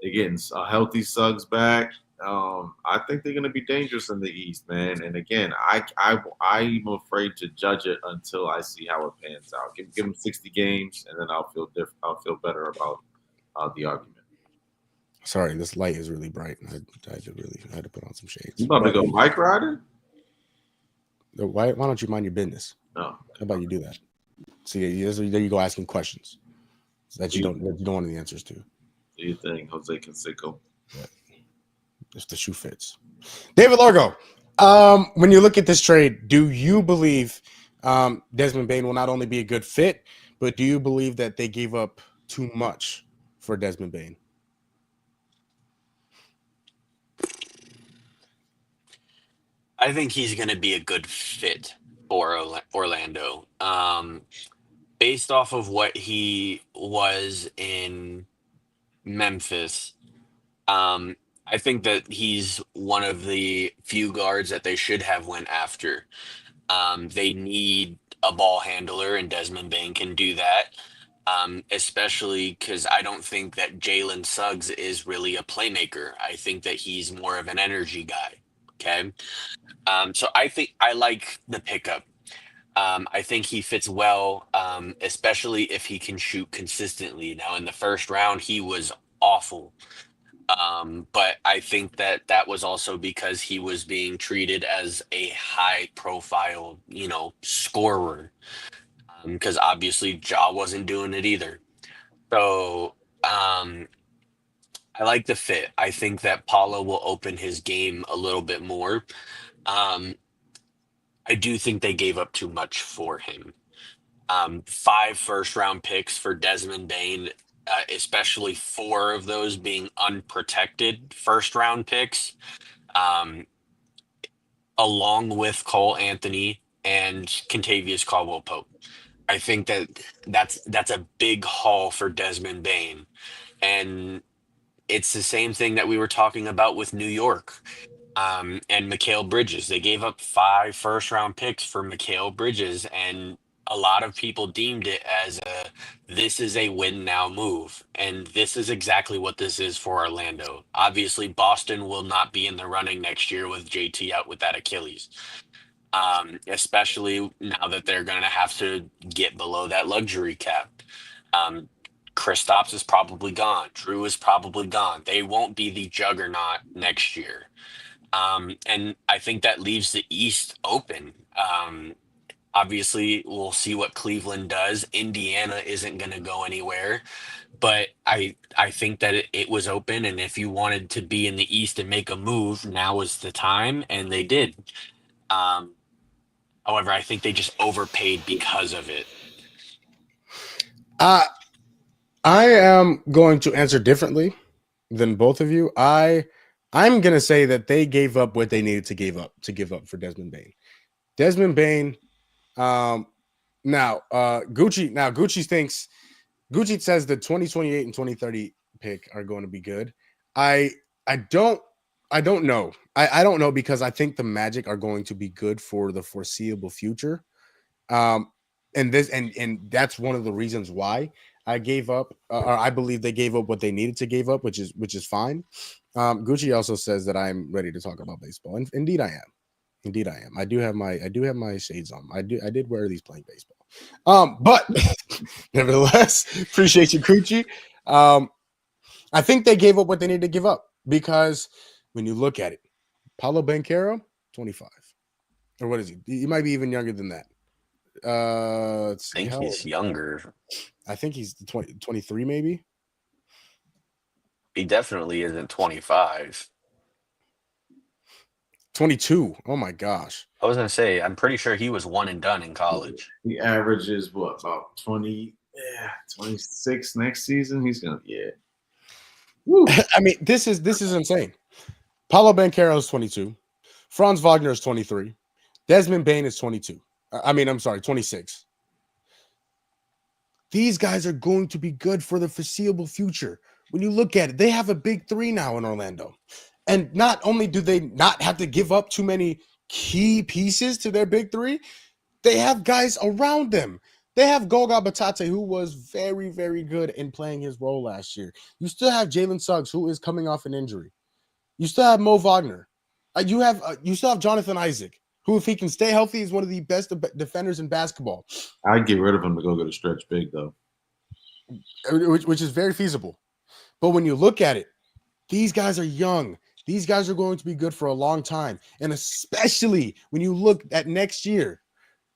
They're getting a healthy Suggs back. I think they're going to be dangerous in the East, man. And again, I'm afraid to judge it until I see how it pans out. Give them 60 games, and then I'll feel different. I'll feel better about the argument. Sorry, this light is really bright. I had to put on some shades. You about to go bike riding? Why don't you mind your business? No. How about you do that? See, there you go asking questions that you don't want the answers to. Do you think Jose Canseco? Yeah. If the shoe fits. David Largo, when you look at this trade, do you believe Desmond Bane will not only be a good fit, but do you believe that they gave up too much for Desmond Bane? I think he's going to be a good fit for Orlando. Based off of what he was in Memphis, I think that he's one of the few guards that they should have went after. They need a ball handler, and Desmond Bane can do that, especially because I don't think that Jalen Suggs is really a playmaker. I think that he's more of an energy guy. Okay. So I think I like the pickup. I think he fits well, especially if he can shoot consistently. Now, in the first round, he was awful. But I think that was also because he was being treated as a high profile, scorer. Because obviously Ja wasn't doing it either. So I like the fit. I think that Paulo will open his game a little bit more. I do think they gave up too much for him. 5 first-round picks for Desmond Bane, especially 4 of those being unprotected first-round picks, along with Cole Anthony and Kentavious Caldwell-Pope. I think that's a big haul for Desmond Bane. And it's the same thing that we were talking about with New York. And Mikal Bridges. They gave up 5 first-round picks for Mikal Bridges, and a lot of people deemed it as this is a win now move. And this is exactly what this is for Orlando. Obviously, Boston will not be in the running next year with JT out with that Achilles. Especially now that they're going to have to get below that luxury cap. Um, Kristaps is probably gone. Drew is probably gone. They won't be the juggernaut next year. And I think that leaves the East open. Obviously, we'll see what Cleveland does. Indiana isn't going to go anywhere, but I think that it was open. And if you wanted to be in the East and make a move, now is the time, and they did. Um, However, I think they just overpaid because of it. I am going to answer differently than both of you. I'm gonna say that they gave up what they needed to give up for Desmond Bane. Desmond Bane. Gucci says the 2028 and 2030 pick are going to be good. I don't know. I don't know because I think the Magic are going to be good for the foreseeable future. And that's one of the reasons why I gave up, or I believe they gave up what they needed to give up, which is fine. Gucci also says that I'm ready to talk about baseball, and indeed I am. Indeed I am. I do have my shades on. I did wear these playing baseball. But nevertheless, appreciate you, Gucci. I think they gave up what they needed to give up because when you look at it, Paulo Banchero, 25, or what is he? He might be even younger than that. Let's see. I think he's younger. I think he's 23 maybe. He definitely isn't 25. 22. Oh my gosh. I was going to say, I'm pretty sure he was one and done in college. He averages what, about 20, 26 next season? He's gonna, Woo. I mean, this is insane. Paulo Banchero is 22. Franz Wagner is 23. Desmond Bane is 22. I'm sorry, 26. These guys are going to be good for the foreseeable future. When you look at it, they have a big three now in Orlando. And not only do they not have to give up too many key pieces to their big three, they have guys around them. They have Goga Batate, who was very, very good in playing his role last year. You still have Jalen Suggs, who is coming off an injury. You still have Mo Wagner. You still have Jonathan Isaac, who, if he can stay healthy, is one of the best defenders in basketball. I'd get rid of him to go get a stretch big, though. Which is very feasible. But when you look at it, these guys are young. These guys are going to be good for a long time. And especially when you look at next year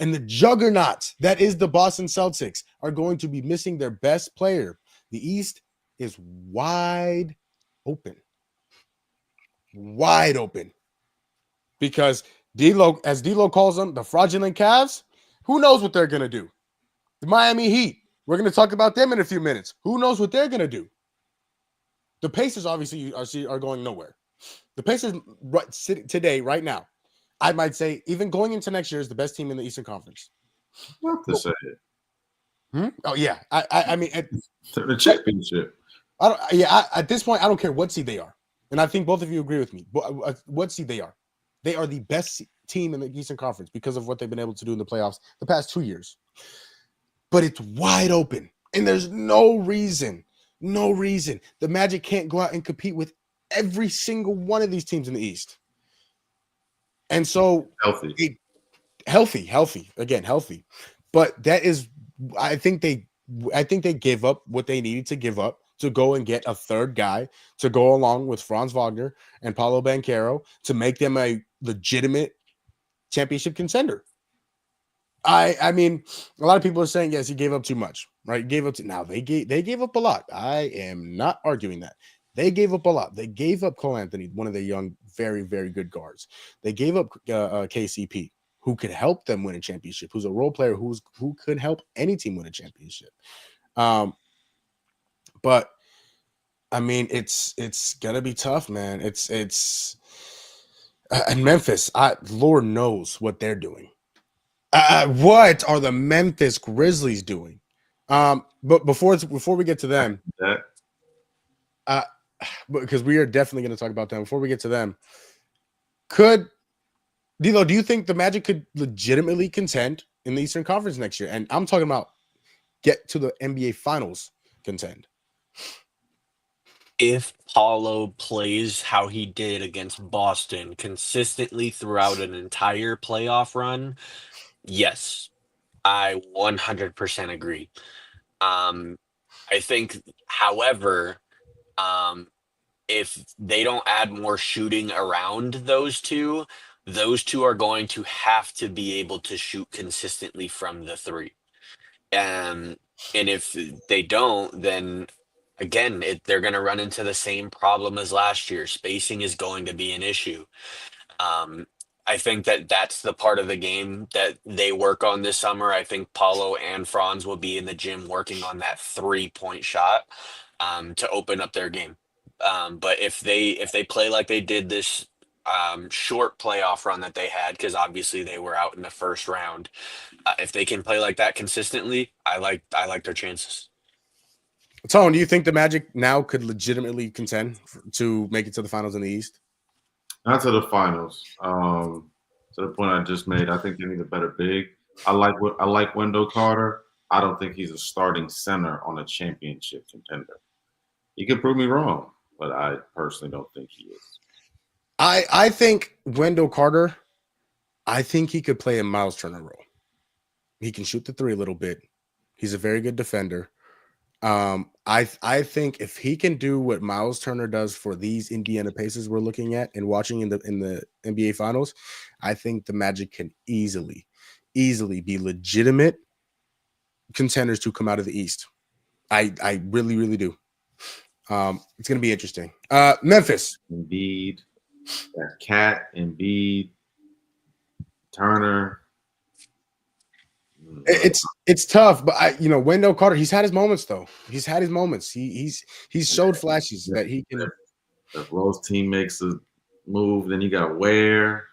and the juggernaut that is the Boston Celtics are going to be missing their best player. The East is wide open. Wide open. Because D-Lo, as D-Lo calls them, the fraudulent Cavs, who knows what they're going to do? The Miami Heat, we're going to talk about them in a few minutes. Who knows what they're going to do? The Pacers obviously are going nowhere. The Pacers today, right now, I might say, even going into next year, is the best team in the Eastern Conference. Not to say it. Oh yeah, I mean, the championship. At this point, I don't care what seed they are, and I think both of you agree with me. What seed they are the best team in the Eastern Conference because of what they've been able to do in the playoffs the past 2 years. But it's wide open, and there's no reason the Magic can't go out and compete with every single one of these teams in the East. And so healthy. But that is, I think they gave up what they needed to give up to go and get a third guy to go along with Franz Wagner and Paulo Banchero to make them a legitimate championship contender. I mean, a lot of people are saying, yes, he gave up too much, right? They gave up a lot. I am not arguing that. They gave up a lot. They gave up Cole Anthony, one of their young, very, very good guards. They gave up KCP, who could help them win a championship, who's a role player who could help any team win a championship. But I mean, it's gonna be tough, man. It's and Memphis, Lord knows what they're doing. What are the Memphis Grizzlies doing? But before we get to them, because we are definitely going to talk about them. Before we get to them, do you think the Magic could legitimately contend in the Eastern Conference next year. And I'm talking about get to the NBA Finals contend. If Paulo plays how he did against Boston consistently throughout an entire playoff run, yes, I 100% agree. I think, however, if they don't add more shooting around those two are going to have to be able to shoot consistently from the three. And if they don't, then again, they're going to run into the same problem as last year. Spacing is going to be an issue. Um, I think that that's the part of the game that they work on this summer. I think Paulo and Franz will be in the gym working on that 3-point shot to open up their game. But if they play like they did this short playoff run that they had, because obviously they were out in the first round, if they can play like that consistently, I like their chances. Tone, do you think the Magic now could legitimately contend to make it to the finals in the East? Not to the finals. To the point I just made, I think they need a better big. I like Wendell Carter. I don't think he's a starting center on a championship contender. He could prove me wrong, but I personally don't think he is. I think Wendell Carter, I think he could play a Miles Turner role. He can shoot the three a little bit. He's a very good defender. I think if he can do what Miles Turner does for these Indiana Pacers we're looking at and watching in the NBA Finals, I think the Magic can easily be legitimate contenders to come out of the East. I really, really do. It's going to be interesting. Memphis. Embiid, that Cat, Embiid, Turner. It's tough, but Wendell Carter, he's had his moments though. He's had his moments. He's showed flashes that he can. If Rose team makes a move, then you got Ware.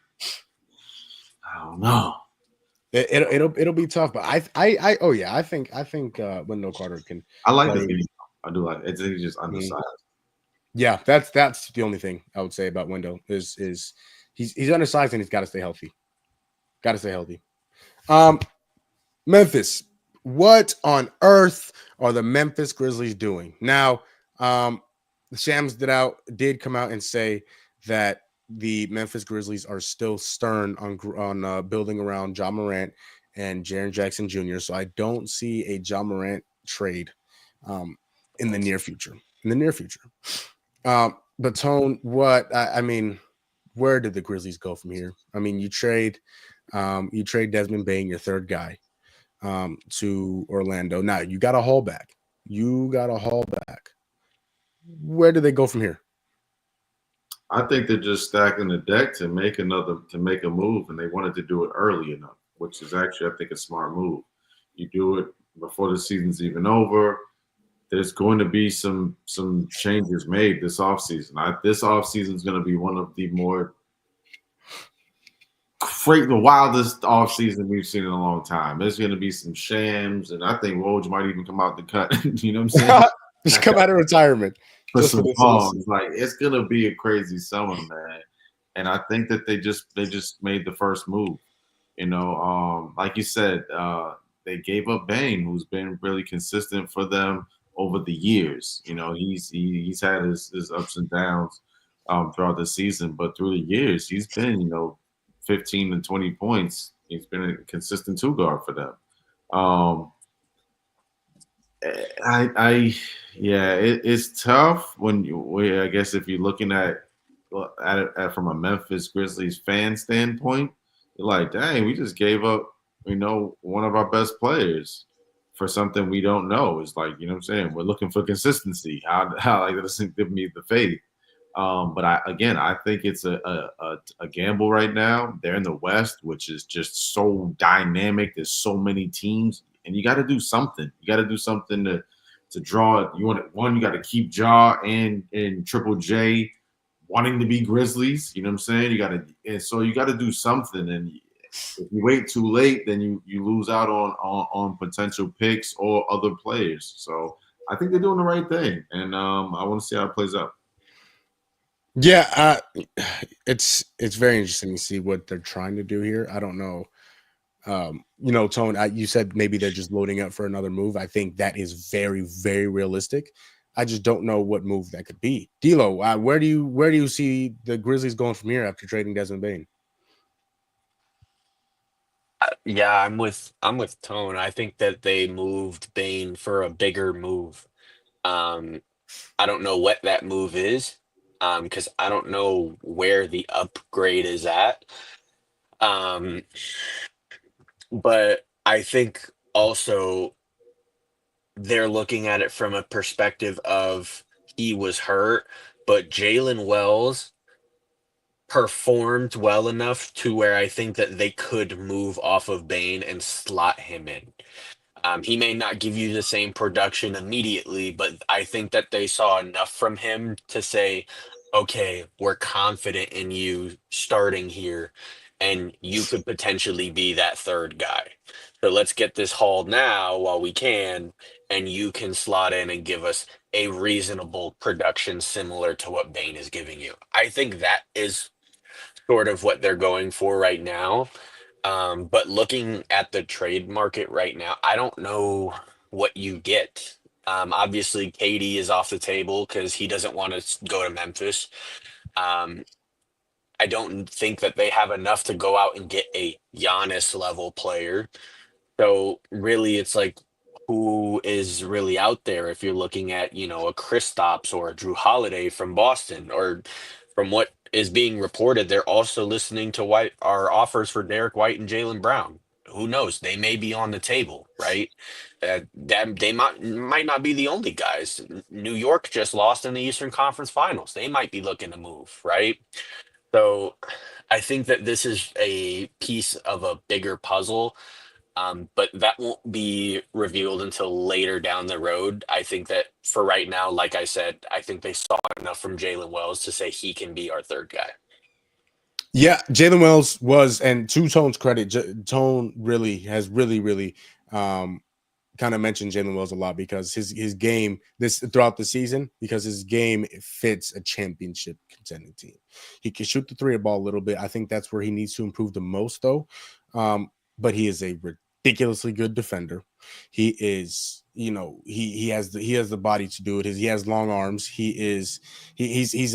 I don't know. It'll be tough, but I think Wendell Carter can. I like the game. I do like it. He's just undersized. Yeah, that's the only thing I would say about Wendell is he's undersized and he's got to stay healthy. Got to stay healthy. Memphis, what on earth are the Memphis Grizzlies doing now? The Shams did come out and say that the Memphis Grizzlies are still stern on building around Ja Morant and Jaren Jackson Jr. So I don't see a Ja Morant trade in the near future. But Tone, where did the Grizzlies go from here? I mean, you trade Desmond Bane, your third guy, to Orlando. Now you got a haul back. Where do they go from here? I think they're just stacking the deck to make a move, and they wanted to do it early enough, which is actually, I think, a smart move. You do it before the season's even over. There's going to be some changes made this offseason. This offseason is going to be one of the the wildest offseason we've seen in a long time. There's going to be some shams, and I think Woj might even come out the cut. You know what I'm saying? Just come out of retirement. For some songs. Like, it's going to be a crazy summer, man. And I think that they just made the first move. Like you said, they gave up Bane, who's been really consistent for them over the years. He's had his ups and downs throughout the season, but through the years, he's been, 15 and 20 points. He's been a consistent two guard for them. It's tough I guess if you're looking at it from a Memphis Grizzlies fan standpoint, you're like, dang, we just gave up, one of our best players for something we don't know. It's like, you know what I'm saying? We're looking for consistency. How like, that doesn't give me the faith. But I think it's a gamble right now. They're in the West, which is just so dynamic. There's so many teams, and you got to do something. You got to do something to draw. You got to keep Ja and Triple J wanting to be Grizzlies. You know what I'm saying? You got to do something. And if you wait too late, then you lose out on potential picks or other players. So I think they're doing the right thing, and I want to see how it plays out. Yeah, it's very interesting to see what they're trying to do here. I don't know. Tone, you said maybe they're just loading up for another move. I think that is very, very realistic. I just don't know what move that could be. D'Lo, where do you see the Grizzlies going from here after trading Desmond Bane? Yeah, I'm with Tone. I think that they moved Bane for a bigger move. Um, I don't know what that move is, because I don't know where the upgrade is at. Um, but I think also they're looking at it from a perspective of he was hurt, but Jalen Wells performed well enough to where I think that they could move off of Bane and slot him in. He may not give you the same production immediately, but I think that they saw enough from him to say, okay, we're confident in you starting here, and you could potentially be that third guy. So let's get this hauled now while we can, and you can slot in and give us a reasonable production similar to what Bane is giving you. I think that is sort of what they're going for right now. But looking at the trade market right now, I don't know what you get. Obviously, Katie is off the table because he doesn't want to go to Memphis. Um, I don't think that they have enough to go out and get a Giannis level player. So really, it's like who is really out there if you're looking at, a Kristaps or a Drew Holiday from Boston, or from what is being reported, they're also listening to White our offers for Derek White and Jalen Brown. Who knows? They may be on the table, right? That they might not be the only guys. New York just lost in the Eastern Conference Finals. They might be looking to move, right? So I think that this is a piece of a bigger puzzle, but that won't be revealed until later down the road. I think that for right now, like I said, I think they saw enough from Jalen Wells to say he can be our third guy. Yeah, Jalen Wells was, and to Tone's credit, Tone really um, kind of mentioned Jalen Wells a lot because his game this throughout the season, because his game fits a championship contending team. He can shoot the three ball a little bit. I think that's where he needs to improve the most, though. But he is a ridiculously good defender. He is, he has the body to do it. He has long arms. He's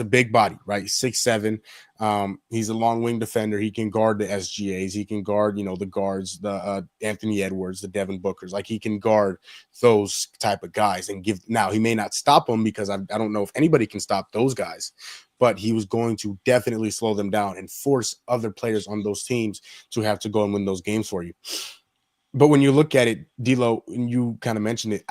a big body, right? 6'7". He's a long wing defender. He can guard the SGAs. He can guard, the guards, the Anthony Edwards, the Devin Bookers. Like, he can guard those type of guys and give. Now, he may not stop them because I don't know if anybody can stop those guys, but he was going to definitely slow them down and force other players on those teams to have to go and win those games for you. But when you look at it, D'Lo, and you kind of mentioned it,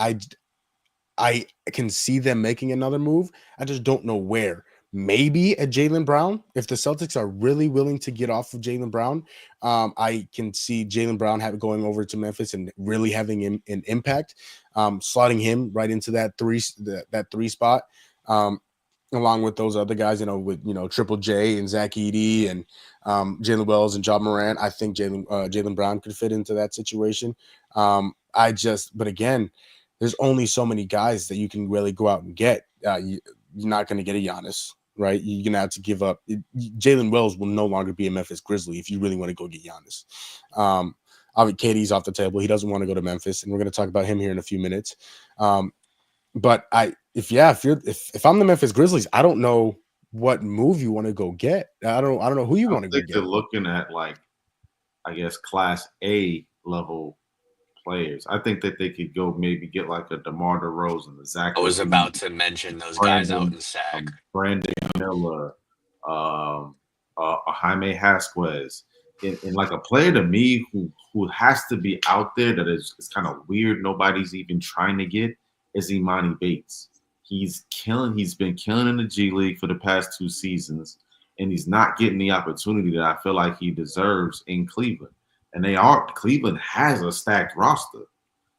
I can see them making another move. I just don't know where. Maybe at Jaylen Brown. If the Celtics are really willing to get off of Jaylen Brown, I can see Jaylen Brown going over to Memphis and really having an impact, slotting him right into that three spot, along with those other guys, with Triple J and Zach Edey and Jalen Wells and John Morant. I think Jaylen Brown could fit into that situation. But again, there's only so many guys that you can really go out and get. You're not going to get a Giannis, right? You're going to have to give up. Jalen Wells will no longer be a Memphis Grizzly if you really want to go get Giannis. KD's off the table. He doesn't want to go to Memphis, and we're going to talk about him here in a few minutes. But if I'm the Memphis Grizzlies, I don't know what move you want to go get. I don't know who you want to go get. They're looking at, like, I guess, Class A level players. I think that they could go maybe get like a DeMar DeRozan, Zach. I was about to mention those guys out in SAC. Brandon Miller, Jaime Hasquez, and like a player to me who has to be out there that is kind of weird. Nobody's even trying to get is Imani Bates. He's been killing in the G League for the past 2 seasons, and he's not getting the opportunity that I feel like he deserves in Cleveland. And Cleveland has a stacked roster.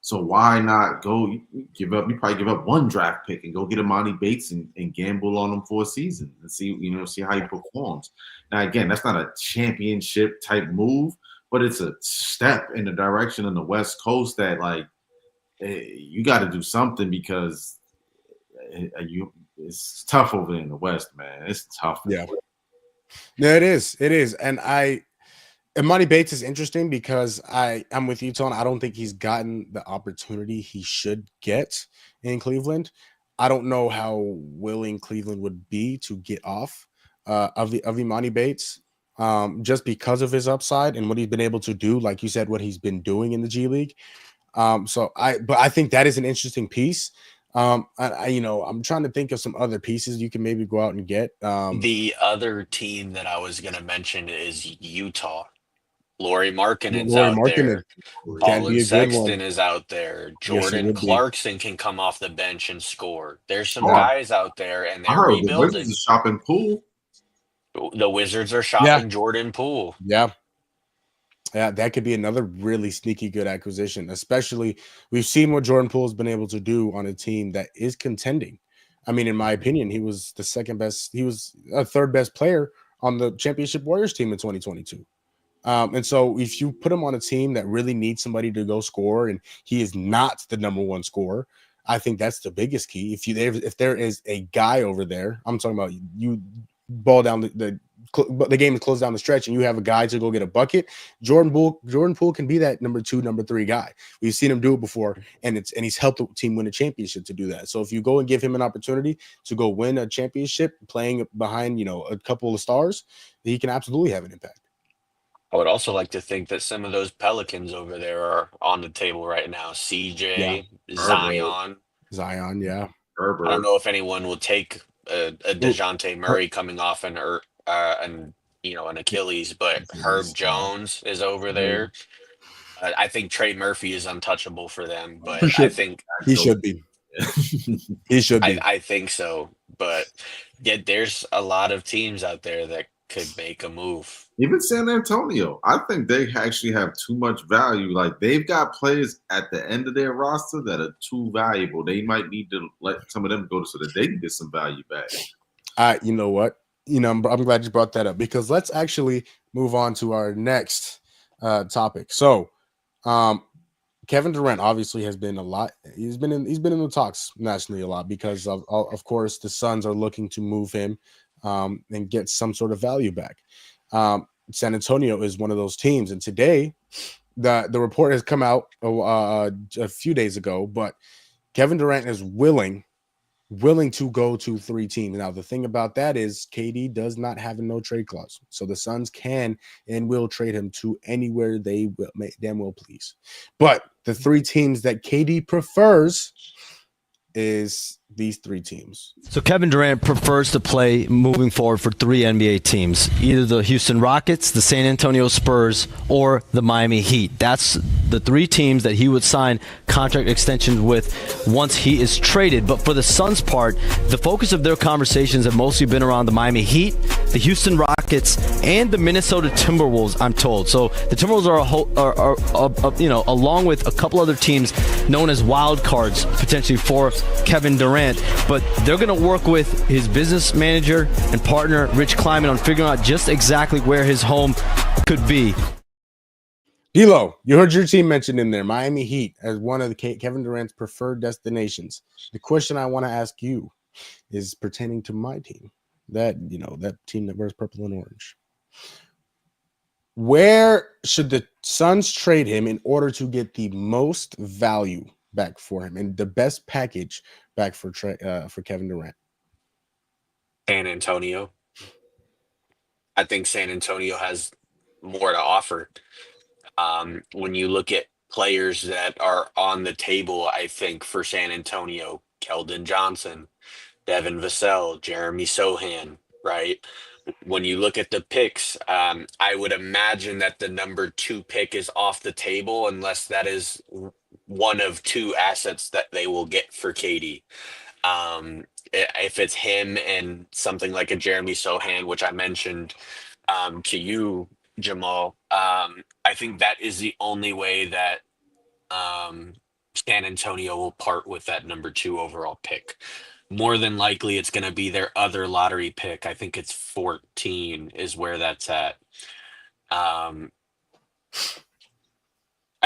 So why not go give up? You probably give up 1 draft pick and go get Imani Bates and gamble on him for a season and see how he performs. Now, again, that's not a championship type move, but it's a step in the direction of the West Coast that, like, you got to do something because it's tough over in the West, man. It's tough. Yeah. No, it is. It is. And Imani Bates is interesting because I'm with you, Tone. I don't think he's gotten the opportunity he should get in Cleveland. I don't know how willing Cleveland would be to get off of Imani Bates, just because of his upside and what he's been able to do. Like you said, what he's been doing in the G League. But I think that is an interesting piece. I'm trying to think of some other pieces you can maybe go out and get. The other team that I was going to mention is Utah. Laurie Markkinen's Laurie out Markkinen there. can be Colin a good one. Sexton is out there. Yes, it Jordan would be. Clarkson can come off the bench and score. There's some Oh, guys out there, and I they're heard the Wizards rebuilding. is shopping Poole. The Wizards are Yeah. shopping Jordan Poole. Yeah. Yeah, that could be another really sneaky good acquisition, especially we've seen what Jordan Poole has been able to do on a team that is contending. I mean, in my opinion, he was the second best, he was a third best player on the Championship Warriors team in 2022. And so if you put him on a team that really needs somebody to go score and he is not the number one scorer, I think that's the biggest key. If there is a guy over there, I'm talking about you ball down the game is closed down the stretch and you have a guy to go get a bucket. Jordan Poole can be that number 2, number 3 guy. We've seen him do it before, and he's helped the team win a championship to do that. So if you go and give him an opportunity to go win a championship playing behind, a couple of stars, he can absolutely have an impact. I would also like to think that some of those Pelicans over there are on the table right now. CJ, Zion. Yeah. I don't know if anyone will take a DeJounte Murray coming off an Achilles, but Herb Jones is over there. I think Trey Murphy is untouchable for them, but I think he should be. He should be. I think so. But yeah, there's a lot of teams out there that could make a move. Even San Antonio, I think they actually have too much value. Like they've got players at the end of their roster that are too valuable. They might need to let some of them go so that they can get some value back. You know what? I'm glad you brought that up because let's actually move on to our next topic. So, Kevin Durant obviously has been a lot. He's been in the talks nationally a lot because of course the Suns are looking to move him and get some sort of value back. San Antonio is one of those teams, and today the report has come out a few days ago, but Kevin Durant is willing to go to 3 teams. Now the thing about that is KD does not have a no trade clause, so the Suns can and will trade him to anywhere they will please. But the 3 teams that KD prefers is these 3 teams. So Kevin Durant prefers to play moving forward for 3 NBA teams, either the Houston Rockets, the San Antonio Spurs, or the Miami Heat. That's the 3 teams that he would sign contract extensions with once he is traded. But for the Suns' part, the focus of their conversations have mostly been around the Miami Heat, the Houston Rockets, and the Minnesota Timberwolves, I'm told. So the Timberwolves are along with a couple other teams known as wild cards potentially for Kevin Durant. But they're going to work with his business manager and partner, Rich Kleiman, on figuring out just exactly where his home could be. D'Lo, you heard your team mentioned in there, Miami Heat, as one of the Kevin Durant's preferred destinations. The question I want to ask you is pertaining to my team, that team that wears purple and orange. Where should the Suns trade him in order to get the most value back for him and the best package back for Kevin Durant? San Antonio. I think San Antonio has more to offer. When you look at players that are on the table, I think for San Antonio, Keldon Johnson, Devin Vassell, Jeremy Sohan, right? When you look at the picks, I would imagine that the number 2 pick is off the table unless that is one of 2 assets that they will get for KD. If it's him and something like a Jeremy Sohan, which I mentioned to you, Jamal, I think that is the only way that San Antonio will part with that number 2 overall pick. More than likely, it's going to be their other lottery pick. I think it's 14 is where that's at. I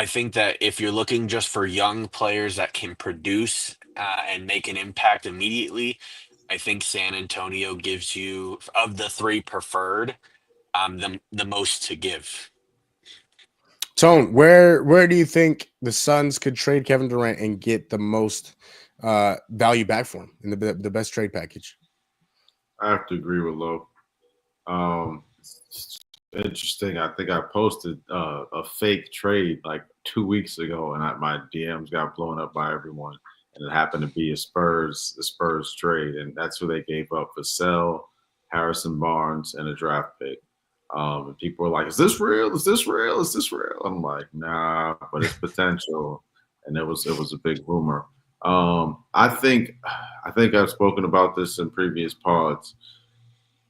think that if you're looking just for young players that can produce and make an impact immediately, I think San Antonio gives you, of the 3 preferred, the most to give. Tone, where do you think the Suns could trade Kevin Durant and get the most value back for him in the best trade package? I have to agree with Lo. It's interesting. I think I posted a fake trade like 2 weeks ago, and my DMs got blown up by everyone. And it happened to be the Spurs trade, and that's who they gave up: Vassell, Harrison Barnes, and a draft pick. And people were like, "Is this real? Is this real? Is this real?" I'm like, "Nah, but it's potential." And it was a big rumor. I think I've spoken about this in previous pods.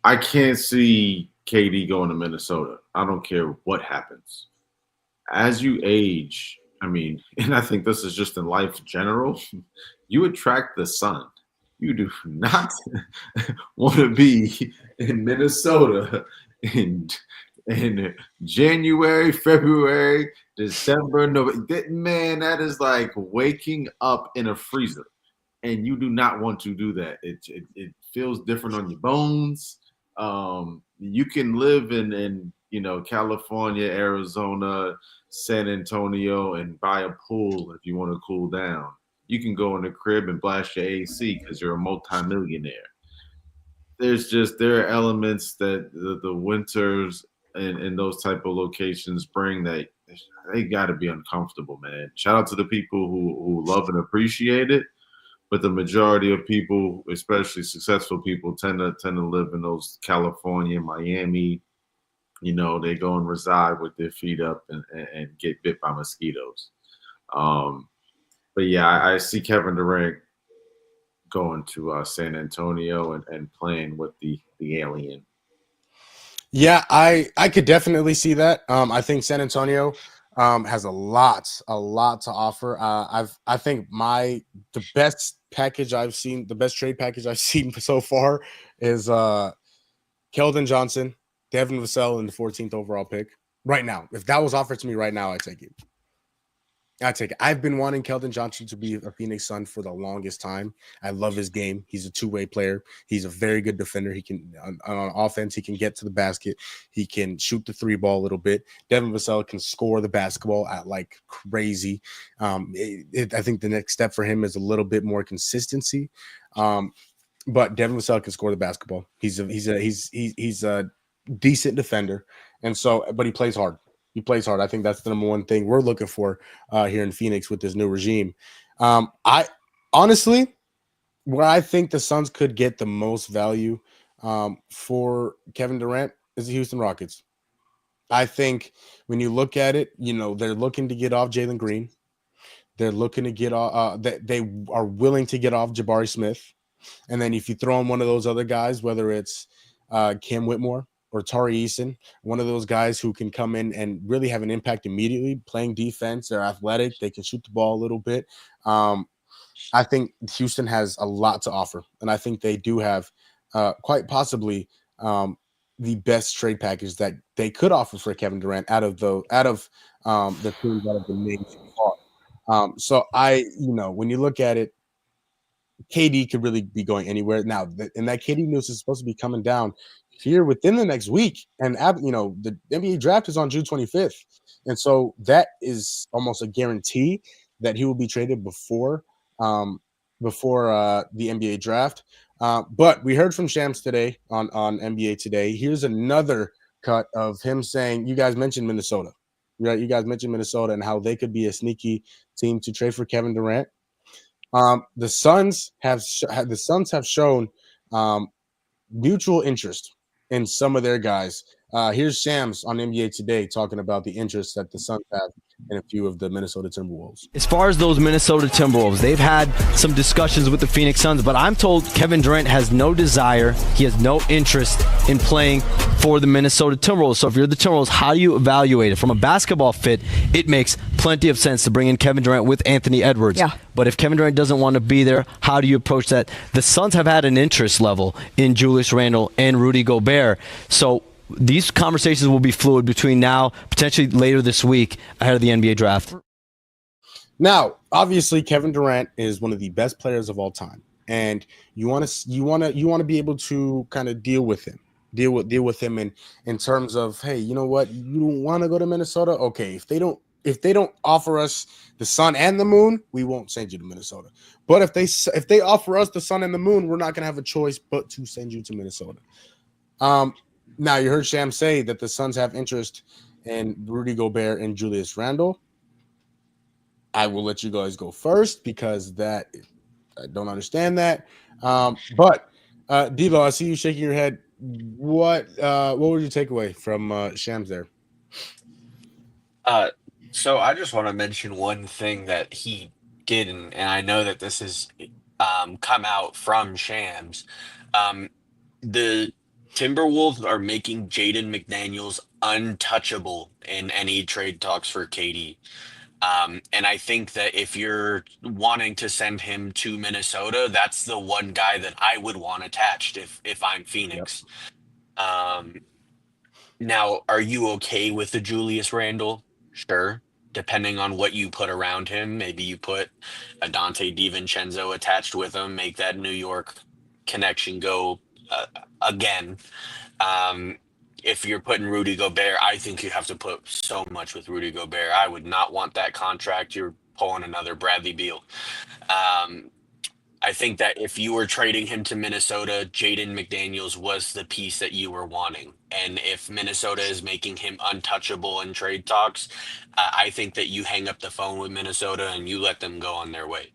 I can't see KD going to Minnesota. I don't care what happens. As you age, I mean, and I think this is just in life in general, you attract the sun. You do not want to be in Minnesota in January, February, December, November. Man, that is like waking up in a freezer. And you do not want to do that. It feels different on your bones. You can live in California, Arizona, San Antonio, and buy a pool if you want to cool down. You can go in the crib and blast your AC because you're a multimillionaire. There are elements that the winters and those type of locations bring that they got to be uncomfortable, man. Shout out to the people who love and appreciate it. But the majority of people, especially successful people, tend to live in those California, Miami. They go and reside with their feet up and get bit by mosquitoes. But yeah, I see Kevin Durant going to San Antonio and playing with the alien. Yeah, I could definitely see that. I think San Antonio has a lot to offer. I think the best package I've seen, the best trade package I've seen so far is Keldon Johnson, Devin Vassell, and the 14th overall pick. Right now, if that was offered to me right now, I'd take it. I've been wanting Keldon Johnson to be a Phoenix Sun for the longest time. I love his game. He's a two-way player. He's a very good defender. He can on offense, he can get to the basket. He can shoot the three ball a little bit. Devin Vassell can score the basketball at like crazy. I think the next step for him is a little bit more consistency. But Devin Vassell can score the basketball. He's a decent defender, but he plays hard. He plays hard. I think that's the number one thing we're looking for here in Phoenix with this new regime. I honestly, where I think the Suns could get the most value for Kevin Durant is the Houston Rockets. I think when you look at it, they're looking to get off Jalen Green. They're looking to get off. They are willing to get off Jabari Smith. And then if you throw in one of those other guys, whether it's Cam Whitmore or Tari Eason, one of those guys who can come in and really have an impact immediately, playing defense, they're athletic, they can shoot the ball a little bit. I think Houston has a lot to offer, and I think they do have quite possibly the best trade package that they could offer for Kevin Durant out of the teams that have been named so far. So when you look at it, KD could really be going anywhere now, and that KD news is supposed to be coming down here within the next week. And the NBA draft is on June 25th, and so that is almost a guarantee that he will be traded before the NBA draft. But we heard from Shams today on NBA Today. Here's another cut of him saying, "You guys mentioned Minnesota, right? You guys mentioned Minnesota and how they could be a sneaky team to trade for Kevin Durant." The Suns have shown mutual interest in some of their guys. Here's Shams on NBA Today talking about the interest that the Suns have in a few of the Minnesota Timberwolves. As far as those Minnesota Timberwolves, they've had some discussions with the Phoenix Suns, but I'm told Kevin Durant has no desire, he has no interest in playing for the Minnesota Timberwolves. So if you're the Timberwolves, how do you evaluate it? From a basketball fit, it makes plenty of sense to bring in Kevin Durant with Anthony Edwards. Yeah. But if Kevin Durant doesn't want to be there, how do you approach that? The Suns have had an interest level in Julius Randle and Rudy Gobert. So these conversations will be fluid between now, potentially later this week, ahead of the NBA draft. Now, obviously, Kevin Durant is one of the best players of all time, and you want to be able to kind of deal with him. deal with him in terms of, hey, you know what, you don't want to go to Minnesota. Okay, if they don't offer us the sun and the moon, we won't send you to Minnesota. But if they offer us the sun and the moon, we're not gonna have a choice but to send you to Minnesota. Now you heard Sham say that the Suns have interest in Rudy Gobert and Julius Randle. I will let you guys go first because I don't understand that. But Devo, I see you shaking your head. What was your takeaway from Shams there? So I just want to mention one thing that he did, and I know that this has come out from Shams. The Timberwolves are making Jaden McDaniels untouchable in any trade talks for KD. And I think that if you're wanting to send him to Minnesota, that's the one guy that I would want attached if I'm Phoenix. Um, Now, are you okay with the Julius Randle? Sure. Depending on what you put around him, maybe you put a Dante DiVincenzo attached with him, make that New York connection go again. Um, if you're putting Rudy Gobert, I think you have to put so much with Rudy Gobert. I would not want that contract. You're pulling another Bradley Beal. Um, I think that if you were trading him to Minnesota, Jaden McDaniels was the piece that you were wanting. And if Minnesota is making him untouchable in trade talks, I think that you hang up the phone with Minnesota and you let them go on their way.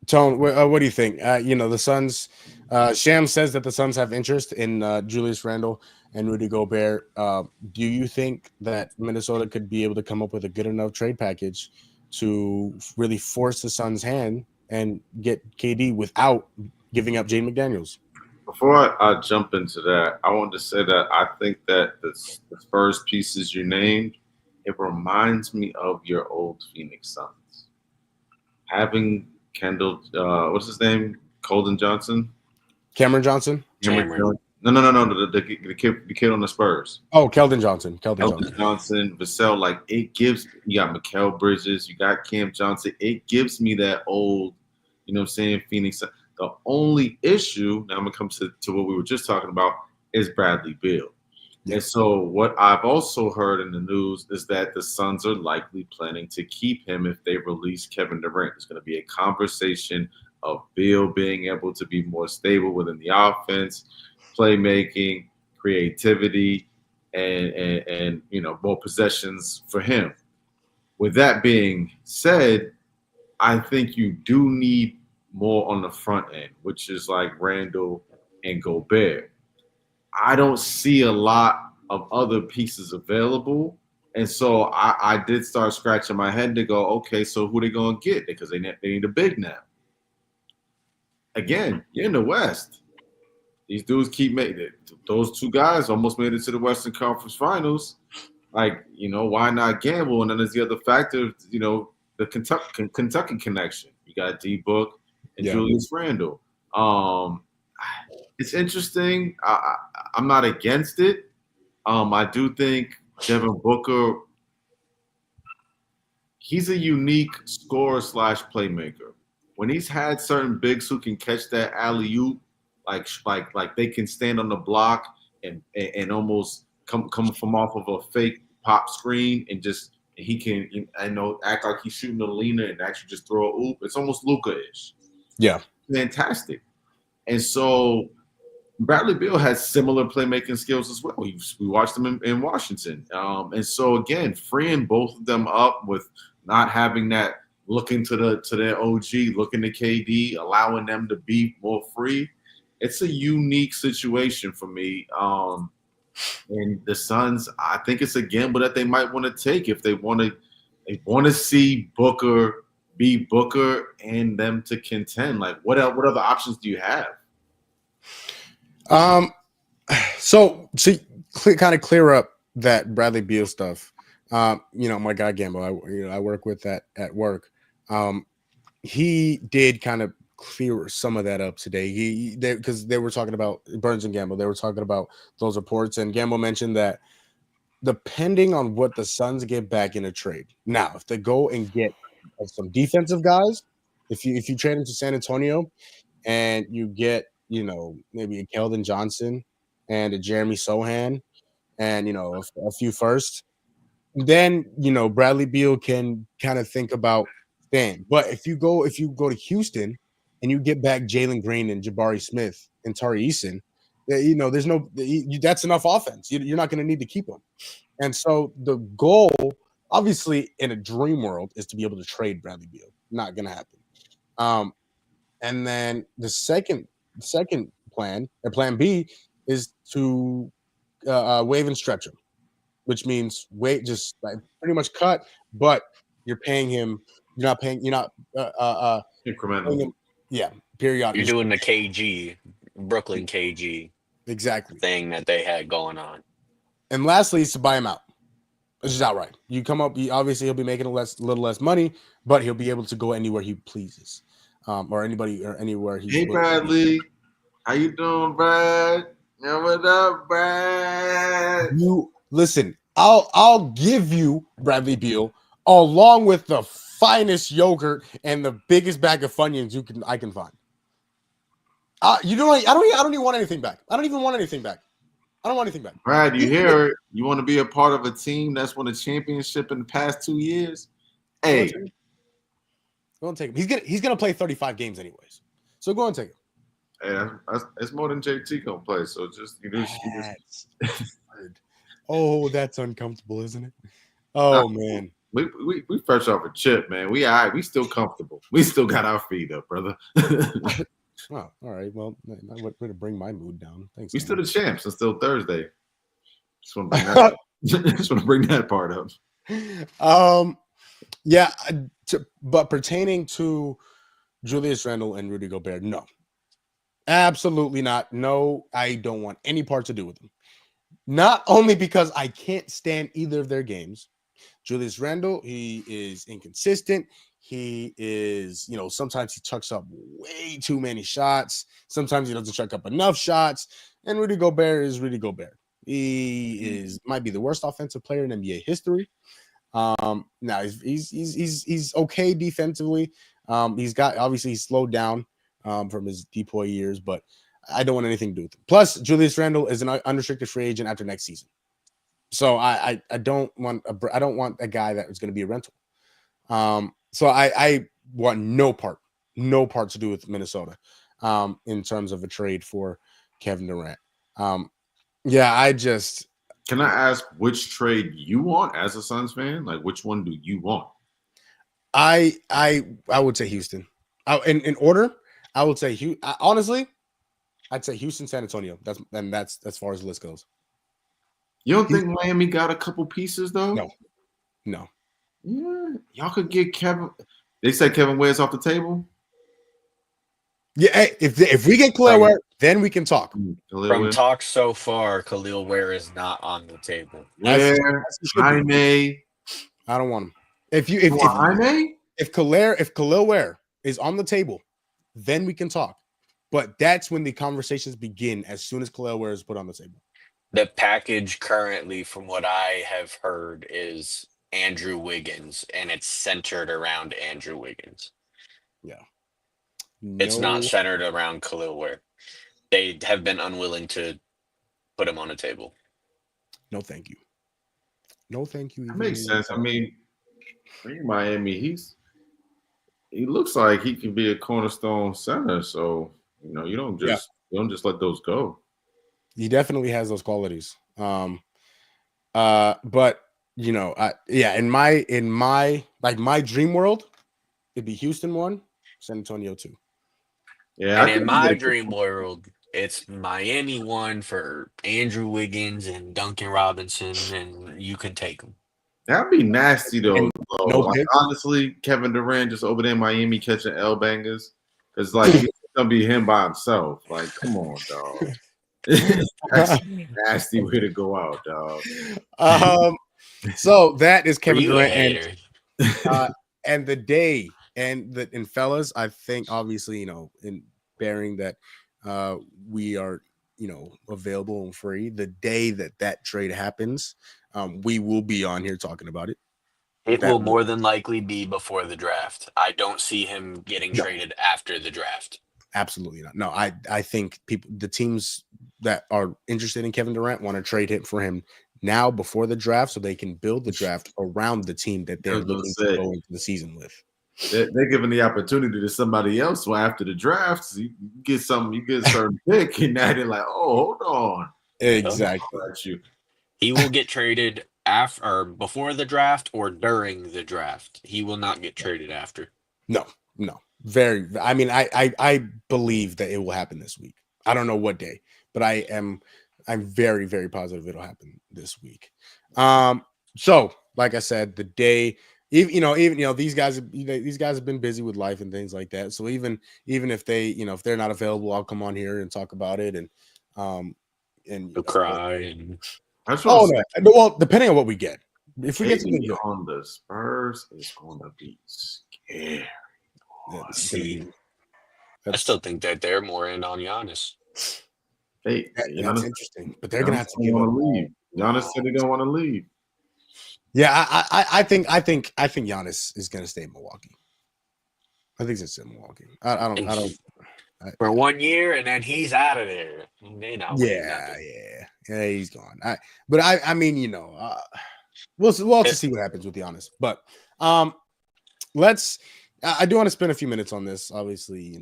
Tone, what do you think? The Suns. Sham says that the Suns have interest in Julius Randle and Rudy Gobert. Do you think that Minnesota could be able to come up with a good enough trade package to really force the Suns' hand and get KD without giving up Jaden McDaniels? Before I jump into that, I want to say that I think that the Spurs pieces you named, it reminds me of your old Phoenix Suns. Having Kendall, what's his name? Colden Johnson? Cameron Johnson? Cameron. No. The kid on the Spurs. Oh, Keldon Johnson. Keldon Johnson, Vassell, like it gives. You got Mikal Bridges, you got Cam Johnson. It gives me that old, you know what I'm saying, Phoenix. The only issue, now I'm gonna come to what we were just talking about, is Bradley Beal. And so what I've also heard in the news is that the Suns are likely planning to keep him if they release Kevin Durant. There's going to be a conversation of Beal being able to be more stable within the offense, playmaking, creativity, and more possessions for him. With that being said, I think you do need more on the front end, which is like Randall and Gobert. I don't see a lot of other pieces available. And so I did start scratching my head to go, okay, so who they going to get? Because they need a big now. Again, you're in the West. These dudes keep making it. Those two guys almost made it to the Western Conference Finals. Like, why not gamble? And then there's the other factor, the Kentucky connection. You got D-Book and Julius Randle. It's interesting. I'm not against it. I do think Devin Booker, he's a unique scorer / playmaker. When he's had certain bigs who can catch that alley-oop, like they can stand on the block and almost come from off of a fake pop screen and he can act like he's shooting a leaner and actually just throw a oop. It's almost Luka-ish. Yeah, fantastic. And so Bradley Beal has similar playmaking skills as well. We watched them in Washington. And so, again, freeing both of them up with not having that looking to their OG, looking to KD, allowing them to be more free. It's a unique situation for me. And the Suns, I think it's a gamble that they might want to take if they want to see Booker be Booker and them to contend. Like, what other options do you have? So to kind of clear up that Bradley Beal stuff, my guy Gumball, I work with that at work. He did kind of clear some of that up today. Because they were talking about Burns and Gumball, they were talking about those reports, and Gumball mentioned that depending on what the Suns get back in a trade, now if they go and get some defensive guys, if you trade them to San Antonio and you get maybe a Keldon Johnson and a Jeremy Sohan and a few first, then Bradley Beal can kind of think about staying. But if you go to Houston and you get back Jalen Green and Jabari Smith and Tari Eason, there's no that's enough offense. You're not going to need to keep them. And so the goal, obviously, in a dream world, is to be able to trade Bradley Beal. Not going to happen. And then the second plan, or plan B, is to waive and stretch him, which means just like pretty much cut, but you're paying him. You're not paying incremental. Yeah, periodic. You're doing the KG, Brooklyn KG exactly thing that they had going on. And lastly, is to buy him out. It's just outright. You come up. Obviously, he'll be making a little less money, but he'll be able to go anywhere he pleases, or anywhere he. Hey, Bradley, how you doing, Brad? What up, Brad? You listen. I'll give you Bradley Beal along with the finest yogurt and the biggest bag of Funyuns I can find. I don't even want anything back. I don't even want anything back. I don't want anything back. Brad, you hear it? You want to be a part of a team that's won a championship in the past 2 years? Hey, go and take him. He's gonna play 35 games anyways. So go and take him. Hey, it's more than JT gonna play. So just Oh, that's uncomfortable, isn't it? Oh man. We fresh off a chip, man. We all right. We still comfortable. We still got our feet up, brother. Oh, all right. Well, I would to bring my mood down. Thanks. We still the champs. It's still Thursday. Just want to bring that part up. Yeah. But pertaining to Julius Randle and Rudy Gobert, no, absolutely not. No, I don't want any part to do with them. Not only because I can't stand either of their games. Julius Randle, he is inconsistent. He is, sometimes he chucks up way too many shots. Sometimes he doesn't chuck up enough shots. And Rudy Gobert is Rudy Gobert. He might be the worst offensive player in NBA history. Now he's okay defensively. He's slowed down from his depoy years, but I don't want anything to do with him. Plus, Julius Randle is an unrestricted free agent after next season. So I don't want a guy that is going to be a rental. So I want no part to do with Minnesota in terms of a trade for Kevin Durant. Can I ask which trade you want as a Suns fan? Like, which one do you want? I would say Houston. In order, I would say honestly, I'd say Houston, San Antonio. That's as far as the list goes. You don't think Miami got a couple pieces though? No. Yeah, y'all could get Kevin. They said Kevin Ware's off the table. Yeah, hey, if we get Khalil Ware, then we can talk. From talks so far, Khalil Ware is not on the table. Jaime. I don't want him. If Khalil Ware is on the table, then we can talk. But that's when the conversations begin. As soon as Khalil Ware is put on the table. The package currently, from what I have heard, is Andrew Wiggins, and it's centered around Andrew Wiggins. Yeah. It's not centered around Khalil Ware. They have been unwilling to put him on a table. No, thank you. No, thank you. That makes sense. I mean, in Miami, he looks like he can be a cornerstone center. So, you don't just let those go. He definitely has those qualities. But in my dream world, it'd be Houston 1, San Antonio 2. Yeah, and in my dream world, it's Miami 1 for Andrew Wiggins and Duncan Robinson, and you can take them. That'd be nasty though. Honestly, Kevin Durant just over there in Miami catching L bangers. It's like it's gonna be him by himself. Like, come on, dog. That's a nasty way to go out, dog. So that is Kevin Durant and the day and fellas, I think obviously in bearing that we are available and free, the day that trade happens, we will be on here talking about it. It will more than likely be before the draft. I don't see him getting traded after the draft. Absolutely not. No, I think the teams that are interested in Kevin Durant want to trade him for him now before the draft so they can build the draft around the team that I they're was gonna looking say. to go into the season with. They're giving the opportunity to somebody else. So after the draft, so you get something, you get a certain pick, and now they're like, "Oh, hold on, Exactly. got you." He will get traded after or before the draft or during the draft. He will not get traded after. No. Very. I mean, I believe that it will happen this week. I don't know what day, but I'm very, very positive it'll happen this week. So like I said, the day, even these guys have been busy with life and things like that. So even if they, if they're not available, I'll come on here and talk about it and He'll cry and I just want to say, well, depending on what we get, if we get something KD good, on the Spurs is going to be scary. it's gonna be. I still think that they're more in on Giannis. Hey, That's Giannis, interesting, but they're gonna have to Giannis give want up. to leave. Giannis said they're gonna want to leave. Yeah, I think Giannis is gonna stay in Milwaukee. I think it's in Milwaukee. I don't. For 1 year, and then he's out of there. They not winning nothing. Yeah, he's gone. But I mean, we'll have to see what happens with Giannis. But let's. I do want to spend a few minutes on this. Obviously,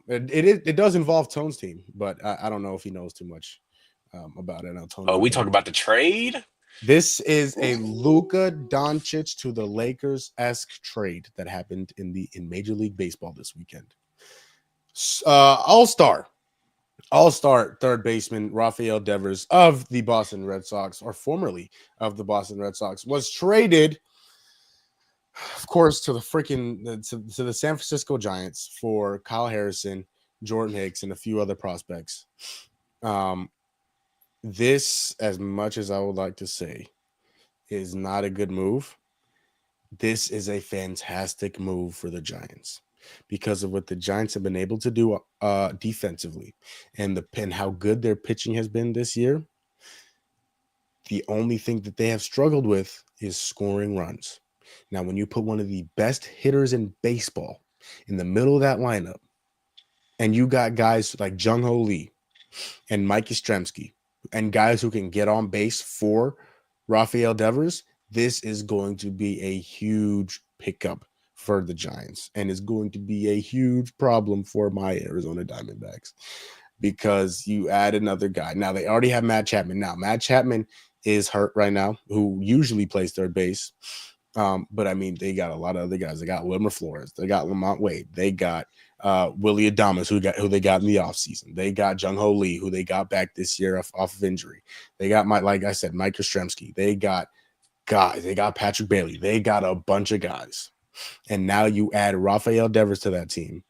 it does involve Tone's team, but I don't know if he knows too much about it. I know Tone. Oh, we talk about the trade. This is a Luka Doncic to the Lakers-esque trade that happened in Major League Baseball this weekend. All-star third baseman Rafael Devers of the Boston Red Sox, or formerly of the Boston Red Sox, was traded, of course, to the San Francisco Giants for Kyle Harrison, Jordan Hicks, and a few other prospects. This, as much as I would like to say, is not a good move. This is a fantastic move for the Giants because of what the Giants have been able to do defensively and how good their pitching has been this year. The only thing that they have struggled with is scoring runs. Now, when you put one of the best hitters in baseball in the middle of that lineup, and you got guys like Jung-Ho Lee and Mike Yastrzemski, and guys who can get on base for Rafael Devers, this is going to be a huge pickup for the Giants, and is going to be a huge problem for my Arizona Diamondbacks because you add another guy. Now, they already have Matt Chapman. Now, Matt Chapman is hurt right now, who usually plays third base. But I mean, they got a lot of other guys. They got Wilmer Flores. They got Lamont Wade. They got Willie Adames, who they got in the offseason. They got Jung-Ho Lee, who they got back this year off of injury. They got like I said, Mike Yastrzemski. They got guys. They got Patrick Bailey. They got a bunch of guys. And now you add Rafael Devers to that team,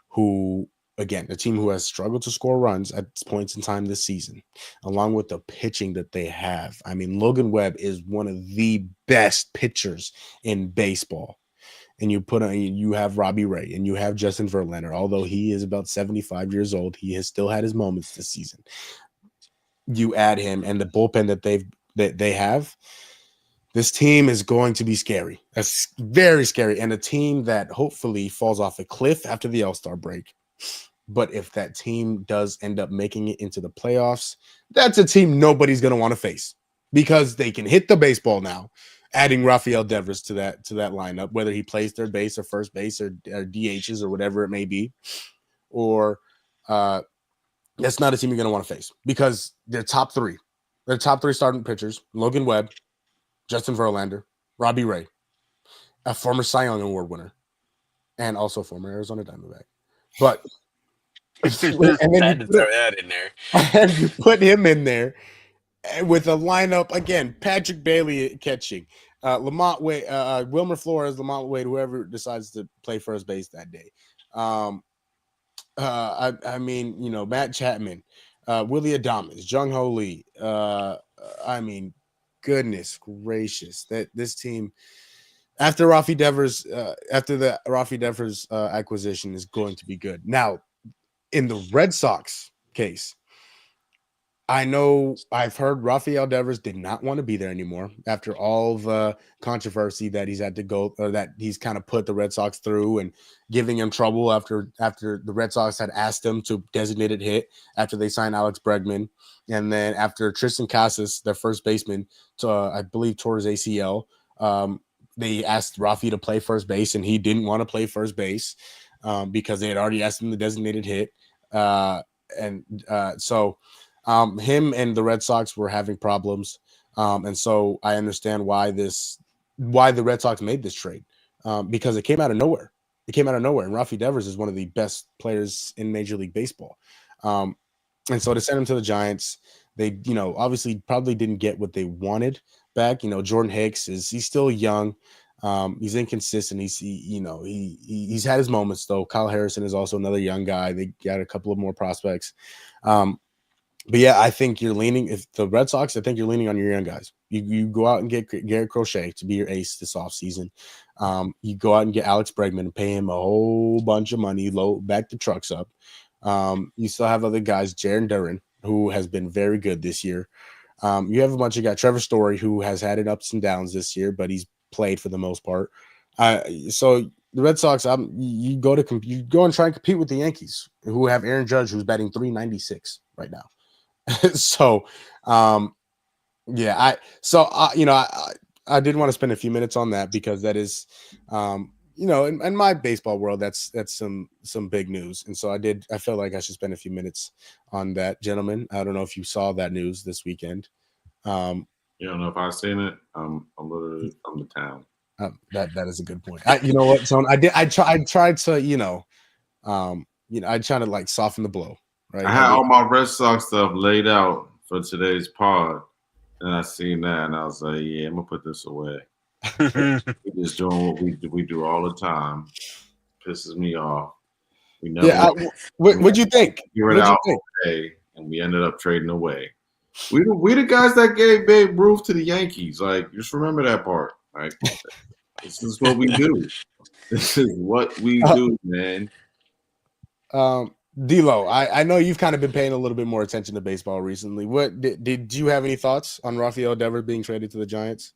who, again, the team who has struggled to score runs at points in time this season, along with the pitching that they have. I mean, Logan Webb is one of the best pitchers in baseball. And you have Robbie Ray and you have Justin Verlander. Although he is about 75 years old, he has still had his moments this season. You add him and the bullpen that they have. This team is going to be scary. That's very scary. And a team that hopefully falls off a cliff after the All-Star break. But if that team does end up making it into the playoffs, that's a team nobody's going to want to face because they can hit the baseball now, adding Rafael Devers to that lineup, whether he plays third base or first base or DHs or whatever it may be. Or that's not a team you're going to want to face because they're top three. They're top three starting pitchers: Logan Webb, Justin Verlander, Robbie Ray, a former Cy Young Award winner, and also former Arizona Diamondback. But and then you throw that in there. And you put him in there with a lineup again: Patrick Bailey catching, Lamont Wade, Wilmer Flores, Lamont Wade, whoever decides to play first base that day. I mean, Matt Chapman, Willie Adames, Jung-Ho Lee. I mean, goodness gracious, that this team after the Rafi Devers acquisition is going to be good. Now, in the Red Sox case, I know I've heard Rafael Devers did not want to be there anymore after all the controversy that he's had to go, or that he's kind of put the Red Sox through, and giving him trouble after the Red Sox had asked him to designated hit after they signed Alex Bregman, and then after Tristan Casas, their first baseman, I believe tore his ACL. They asked Rafi to play first base, and he didn't want to play first base because they had already asked him the designated hit, so. Him and the Red Sox were having problems, and so I understand why the Red Sox made this trade, because it came out of nowhere. It came out of nowhere, and Rafi Devers is one of the best players in Major League Baseball, and so to send him to the Giants, they obviously probably didn't get what they wanted back. Jordan Hicks he's still young, he's inconsistent. He's had his moments though. Kyle Harrison is also another young guy. They got a couple of more prospects. But yeah, I think you're leaning. If the Red Sox, I think you're leaning on your young guys. You go out and get Garrett Crochet to be your ace this offseason. You go out and get Alex Bregman and pay him a whole bunch of money, back the trucks up. You still have other guys, Jaron Duran, who has been very good this year. You have a bunch of guys, Trevor Story, who has had it ups and downs this year, but he's played for the most part. So the Red Sox, you go and try and compete with the Yankees, who have Aaron Judge, who's batting .396 right now. So, yeah, I did want to spend a few minutes on that because that is, in my baseball world, that's some big news. And so I felt like I should spend a few minutes on that, gentlemen. I don't know if you saw that news this weekend. You don't know if I've seen it. I'm literally from the town. That is a good point. You know what, Tone? I tried to, I tried to like soften the blow. Right. I had all my Red Sox stuff laid out for today's pod, and I seen that, and I was like, "Yeah, I'm gonna put this away." We're just doing what we do all the time. Pisses me off. We never. Yeah. What'd you think? Figure it out okay, and we ended up trading away. We the guys that gave Babe Ruth to the Yankees. Like, just remember that part. Right. This is what we do. This is what we do, man. D-Lo, I know you've kind of been paying a little bit more attention to baseball recently. What did you have any thoughts on Rafael Devers being traded to the Giants?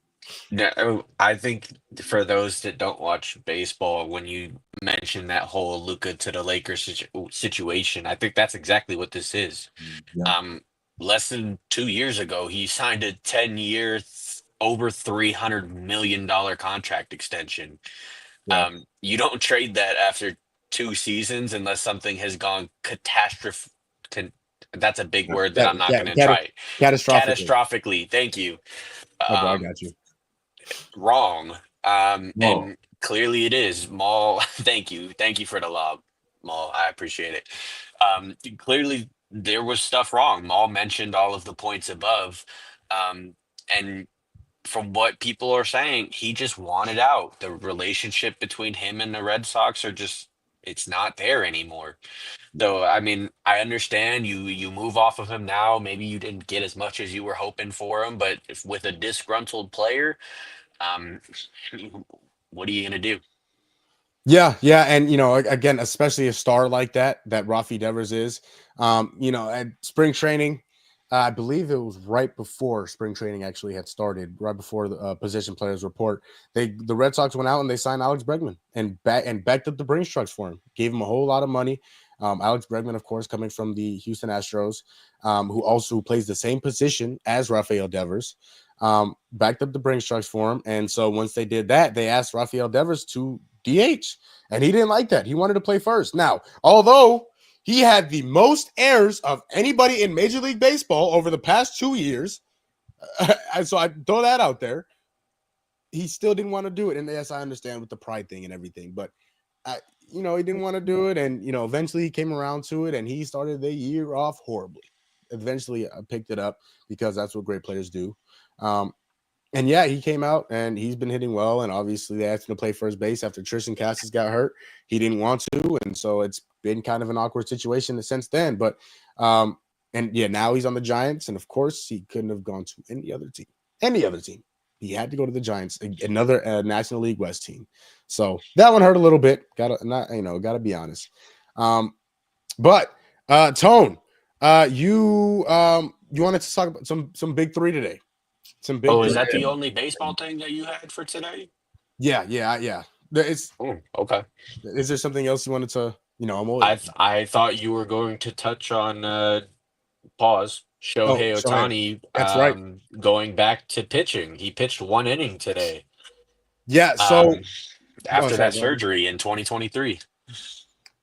No, I think for those that don't watch baseball, when you mention that whole Luka to the Lakers situation, I think that's exactly what this is. Yeah. Less than 2 years ago, he signed a 10-year, over $300 million contract extension. Yeah. You don't trade that after 2 seasons unless something has gone catastrophic. That's a big word that I'm not going to try. Catastrophically. Thank you. I got you. Wrong. And clearly it is. Maul, thank you. Thank you for the lob, Maul. I appreciate it. Clearly there was stuff wrong. Maul mentioned all of the points above. And from what people are saying, he just wanted out. The relationship between him and the Red Sox it's not there anymore. So, I mean, I understand you move off of him now. Maybe you didn't get as much as you were hoping for him, but with a disgruntled player, what are you going to do? Yeah, and again, especially a star like that Rafi Devers is, at spring training, I believe it was right before spring training actually had started, right before the position players report. The Red Sox went out and they signed Alex Bregman and backed up the Brinks trucks for him, gave him a whole lot of money. Alex Bregman, of course, coming from the Houston Astros, who also plays the same position as Rafael Devers, backed up the Brinks trucks for him. And so once they did that, they asked Rafael Devers to DH, and he didn't like that. He wanted to play first. Now, although he had the most errors of anybody in Major League Baseball over the past 2 years, so I throw that out there, he still didn't want to do it. And yes, I understand with the pride thing and everything, but he didn't want to do it. And, eventually he came around to it and he started the year off horribly. Eventually I picked it up because that's what great players do. And yeah, he came out and he's been hitting well. And obviously they asked him to play first base after Tristan Casas got hurt. He didn't want to. And so it's been kind of an awkward situation since then. But, and yeah, now he's on the Giants. And of course he couldn't have gone to any other team. He had to go to the Giants, another National League West team. So that one hurt a little bit. Gotta be honest. But Tone, you you wanted to talk about some big three today. Some big Oh, is three. that the only baseball thing that you had for today? Yeah. Oh, okay. Is there something else you wanted to? I'm I always. I thought you were going to touch on pause Oh, Shohei Shohei. Ohtani That's right. going back to pitching. He pitched 1 inning today. Yeah. So, Um, oh, after sorry. that Go ahead. surgery in 2023.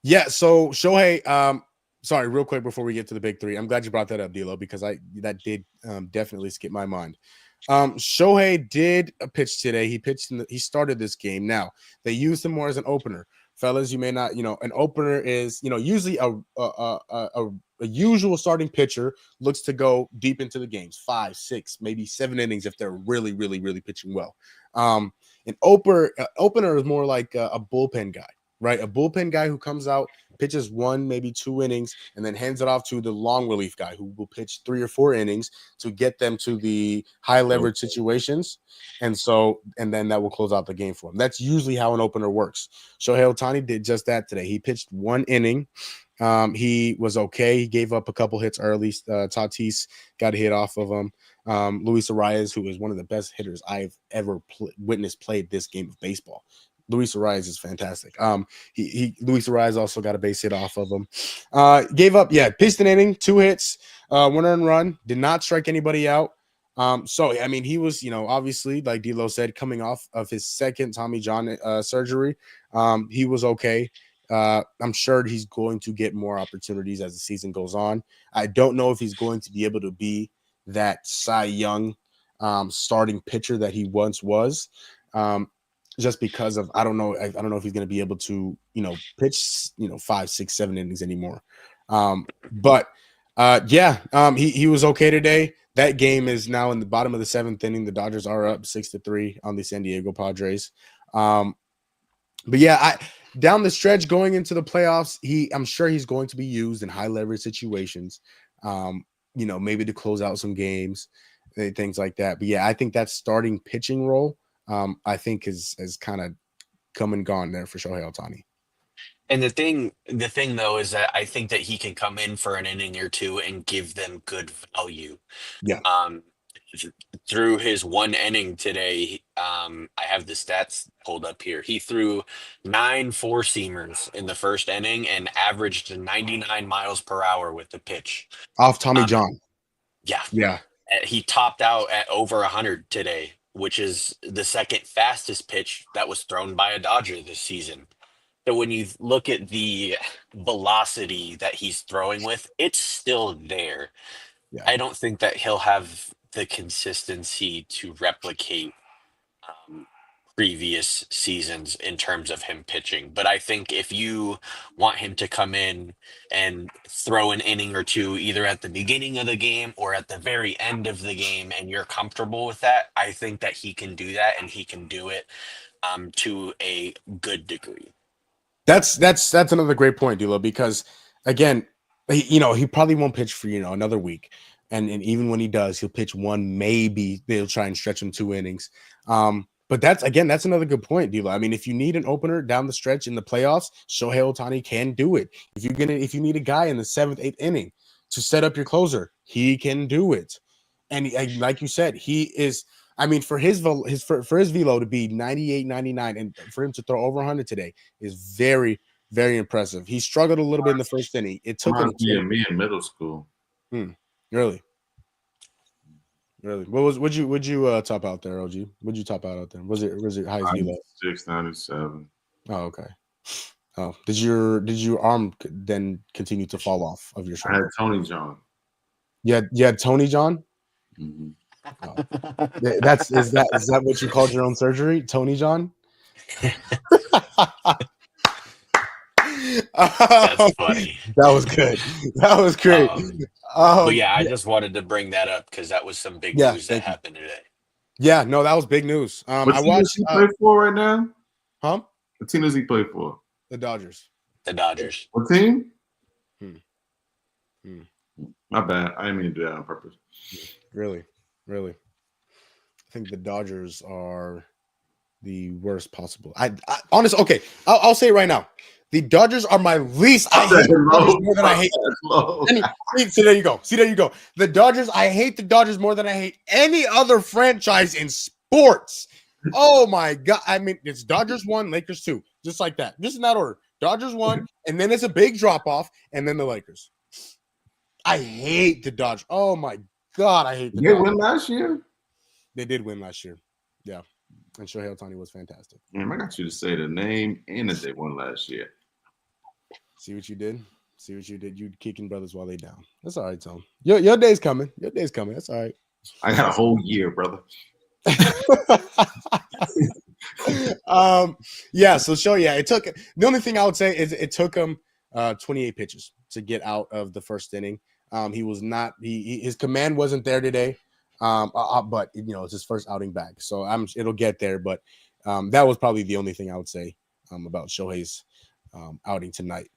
Yeah. So Shohei. Sorry, real quick before we get to the big three. I'm glad you brought that up, D'Lo, because that did definitely skip my mind. Shohei did a pitch today. He started this game. Now they used him more as an opener. Fellas, you may not, an opener is, usually a usual starting pitcher looks to go deep into the games, 5, 6, maybe 7 innings if they're really, really, really pitching well. An opener is more like a bullpen guy, right? A bullpen guy who comes out, pitches 1, maybe 2 innings, and then hands it off to the long relief guy who will pitch 3 or 4 innings to get them to the high leverage situations. And then that will close out the game for him. That's usually how an opener works. Shohei Ohtani did just that today. He pitched 1 inning. He was okay. He gave up a couple hits early. Tatis got a hit off of him. Luis Arias, who is one of the best hitters I've ever witnessed played this game of baseball. Luis Arias is fantastic. Luis Arias also got a base hit off of him. Gave up, pitched an inning, 2 hits, 1 earned run, did not strike anybody out. He was, obviously, like D'Lo said, coming off of his second Tommy John surgery. He was okay. I'm sure he's going to get more opportunities as the season goes on. I don't know if he's going to be able to be that Cy Young starting pitcher that he once was. Just because of I don't know if he's going to be able to pitch 5, 6, 7 innings anymore. He was okay today. That game is now in the bottom of the 7th inning. The Dodgers are up 6-3 on the San Diego Padres. Down the stretch going into the playoffs, I'm sure he's going to be used in high leverage situations. Maybe to close out some games, things like that. But I think that starting pitching role, I think has kind of come and gone there for Shohei Ohtani. And the thing though is that I think that he can come in for an inning or 2 and give them good value. Yeah. Through his 1 inning today, I have the stats pulled up here. He threw 9 4-seamers in the first inning and averaged 99 miles per hour with the pitch. Off Tommy John. Yeah. He topped out at over 100 today, which is the second fastest pitch that was thrown by a Dodger this season. So when you look at the velocity that he's throwing with, it's still there. Yeah. I don't think that he'll have the consistency to replicate previous seasons in terms of him pitching. But I think if you want him to come in and throw an inning or 2, either at the beginning of the game or at the very end of the game, and you're comfortable with that, I think that he can do that, and he can do it to a good degree. That's another great point, D'Lo, because again, he probably won't pitch for another week, and even when he does, he'll pitch 1. Maybe they'll try and stretch him 2 innings. But that's another good point, D'Lo. I mean, if you need an opener down the stretch in the playoffs, Shohei Ohtani can do it. If you need a guy in the 7th, 8th inning to set up your closer, he can do it. And like you said, he is. I mean, for his velo to be 98, 99, and for him to throw over 100 today is very, very impressive. He struggled a little bit in the first inning. It took him. Me in middle school. Really. Would you top out there, OG? Would you top out there? Was it highest velo? 697. Oh, okay. Oh, did your arm then continue to fall off of your I had shoulder? Tony John. You had Tony John? Mm-hmm. Oh. Is that what you called your own surgery, Tony John? That's funny. That was good. That was great. But I just wanted to bring that up because that was some big news that happened today. Yeah, no, that was big news. What I team watched. does he play for right now? Huh? What team does he play for? The Dodgers. The Dodgers. What team? My bad. I didn't mean to do that on purpose. Really. I think the Dodgers are the worst possible. Honestly, okay, I'll say it right now. The Dodgers are my least. I hate the Dodgers more than I hate. See, there you go. See, there you go. The Dodgers. I hate the Dodgers more than I hate any other franchise in sports. Oh my god! I mean, it's Dodgers 1, Lakers 2, just like that, just in that order. Dodgers 1, and then it's a big drop off, and then the Lakers. I hate the Dodgers. Oh my god, I hate the They Dodgers. win last year. They did win last year. Yeah, and Shohei Ohtani was fantastic. Damn, I got you to say the name and that they won last year. See what you did? See what you did? You kicking brothers while they down. That's all right, Tom. Your day's coming. Your day's coming. That's all right. I got a whole year, brother. Yeah, so it took the only thing I would say is it took him 28 pitches to get out of the first inning. He was not his command wasn't there today. But it's his first outing back, so it'll get there. But that was probably the only thing I would say about Shohei's outing tonight.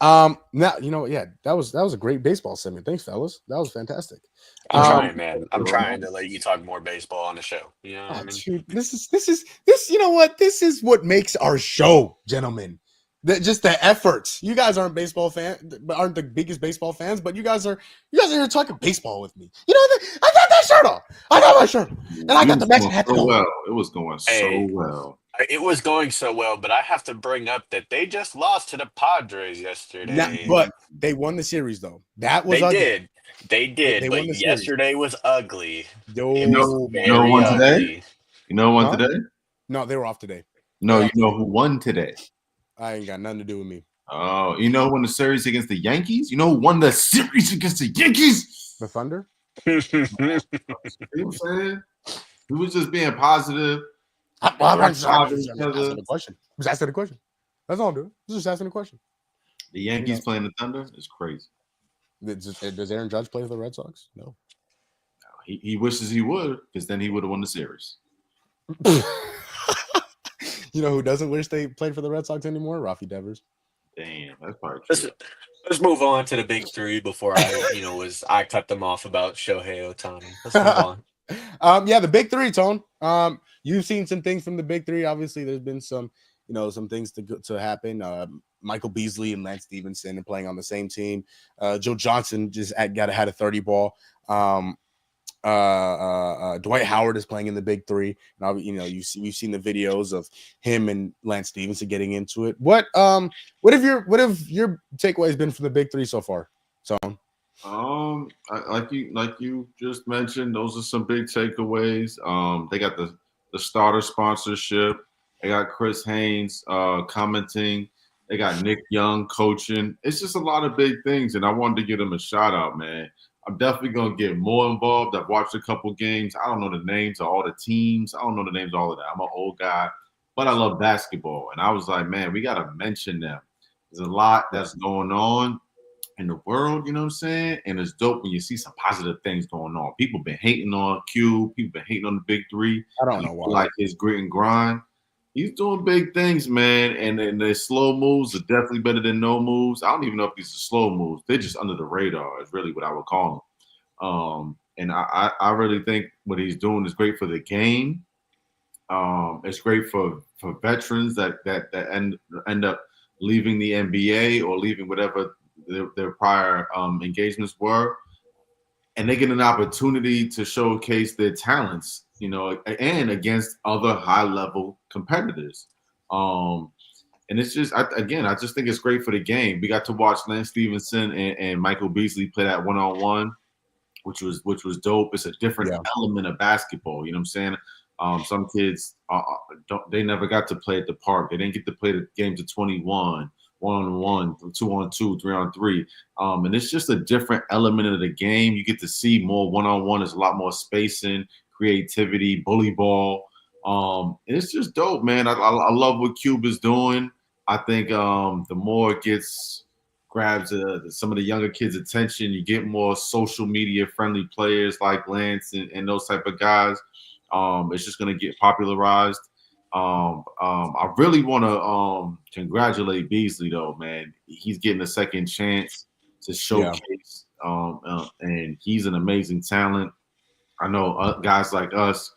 Now that was a great baseball segment. Thanks, fellas. That was fantastic. I'm trying, man. I'm trying to let you talk more baseball on the show. You know what I mean? Dude, this is you know what? This is what makes our show, gentlemen. Just the efforts. You guys aren't aren't the biggest baseball fans, but you guys are here talking baseball with me. You know, I got that shirt on. I got my shirt, and I got the matching hat. Well, it was going so well. It was going so well, but I have to bring up that they just lost to the Padres yesterday. But they won the series, though. That was They did. But yesterday was ugly. You know who won today? You know who won today? No, they were off today. No, you know who won today? I ain't got nothing to do with me. Oh, you know who won the series against the Yankees? You know who won the series against the Yankees? The Thunder? You know what I'm saying? He was just being positive. I was asking the question. I was asking the question. That's all I'm doing. I was just asking the question. The Yankees playing the Thunder is crazy. Does Aaron Judge play for the Red Sox? No. He wishes he would, because then he would have won the series. You know who doesn't wish they played for the Red Sox anymore? Rafi Devers. Damn, that's probably true. Let's move on to the big three before I cut them off about Shohei Ohtani. Let's move on. The big three, Tone. You've seen some things from the big three. Obviously, there's been some things to happen. Michael Beasley and Lance Stevenson are playing on the same team. Joe Johnson just had a 30 ball. Dwight Howard is playing in the big three. And you've seen the videos of him and Lance Stevenson getting into it. What have your takeaways been from the big three so far, Tone? Like you just mentioned, those are some big takeaways. They got the starter sponsorship. They got Chris Haynes commenting. They got Nick Young coaching. It's just a lot of big things, and I wanted to give them a shout out, man. I'm definitely going to get more involved. I've watched a couple games. I don't know the names of all the teams. I don't know the names of all of that. I'm an old guy, but I love basketball. And I was like, man, we got to mention them. There's a lot that's going on in the world, you know what I'm saying? And it's dope when you see some positive things going on. People been hating on Q. People been hating on the big three. I don't know why. Like his grit and grind. He's doing big things, man. And the slow moves are definitely better than no moves. I don't even know if these are slow moves. They're just under the radar is really what I would call them. And I really think what he's doing is great for the game. It's great for veterans that end up leaving the NBA or leaving whatever their prior engagements were. And they get an opportunity to showcase their talents, and against other high-level competitors. And it's just, I just think it's great for the game. We got to watch Lance Stevenson and Michael Beasley play that one-on-one, which was dope. It's a different element of basketball. You know what I'm saying? Some kids, they never got to play at the park. They didn't get to play the games of 21, 1-on-1, 2-on-2, 3-on-3. And it's just a different element of the game. You get to see more one-on-one. There's a lot more spacing, creativity, bully ball. And it's just dope, man. I love what Cuba's doing. I think the more it grabs some of the younger kids' attention, you get more social media friendly players like Lance and those type of guys. It's just going to get popularized. I really want to congratulate Beasley, though, man. He's getting a second chance to showcase, and he's an amazing talent. I know guys like us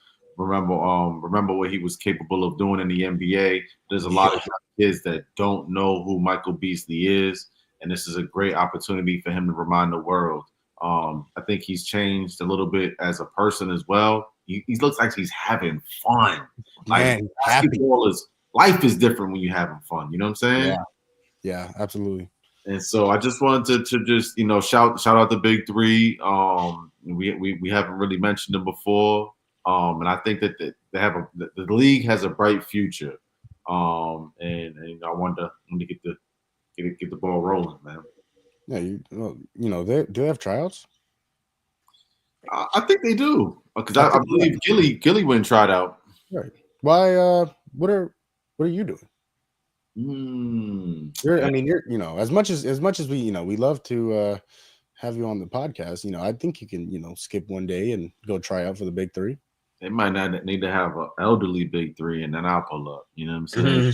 remember what he was capable of doing in the NBA. There's a lot of kids that don't know who Michael Beasley is, and this is a great opportunity for him to remind the world. I think he's changed a little bit as a person as well. He looks like he's having fun. Like Man, basketball life is different when you're having fun. You know what I'm saying? Yeah, absolutely. And so I just wanted to just shout out the big three. We haven't really mentioned them before, and I think that the league has a bright future. And I wanted to get the ball rolling, man. Yeah, do they have tryouts? I think they do because I believe Gilly went tried out. Right. Why? What are you doing? You're as much as we we love to have you on the podcast. I think you can skip one day and go try out for the big three. They might not need to have an elderly big three, and then I'll pull up. You know what I'm saying?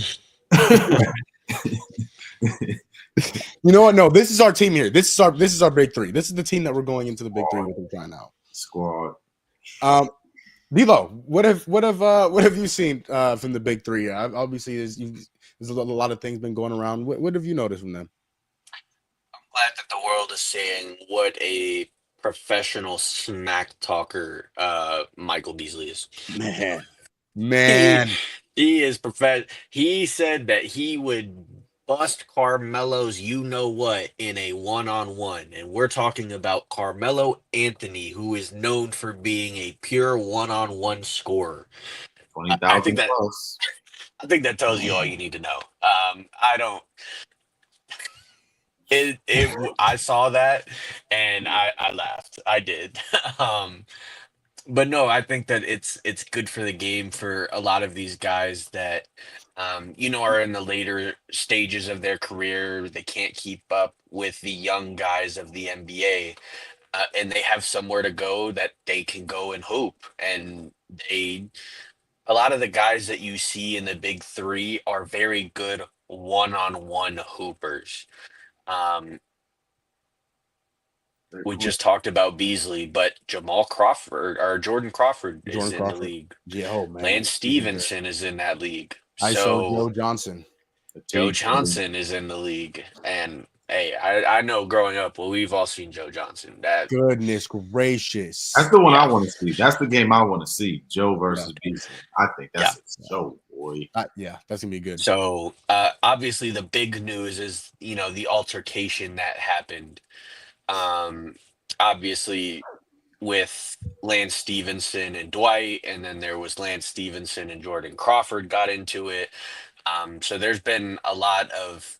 You know what? No, this is our team here. This is our big three. This is the team that we're going into the big three with and trying out. Squad. Devo, what have you seen from the big three? Obviously, there's a lot of things been going around. What have you noticed from them? I'm glad that the world is saying what a professional smack talker Michael Beasley is. Man, he is He said that he would bust Carmelo's what in a one-on-one, and we're talking about Carmelo Anthony, who is known for being a pure one-on-one scorer. 20,000 plus. I think that tells you all you need to know. I don't. I saw that and I laughed. I did. But no, I think that it's good for the game for a lot of these guys that are in the later stages of their career. They can't keep up with the young guys of the NBA, and they have somewhere to go that they can go and hoop. And a lot of the guys that you see in the big three are very good one-on-one hoopers. We just talked about Beasley, but Jordan Crawford is in the league. Yeah, oh man. Lance Stevenson is in that league. I saw Joe Johnson. Joe Johnson is in the league. And hey, I know growing up, we've all seen Joe Johnson. Goodness gracious. That's the one I want to see. That's the game I want to see. Joe versus Beasley. I think that's so boy. Yeah, that's gonna be good. So obviously the big news is the altercation that happened. Obviously with Lance Stevenson and Dwight, and then there was Lance Stevenson and Jordan Crawford got into it. So there's been a lot of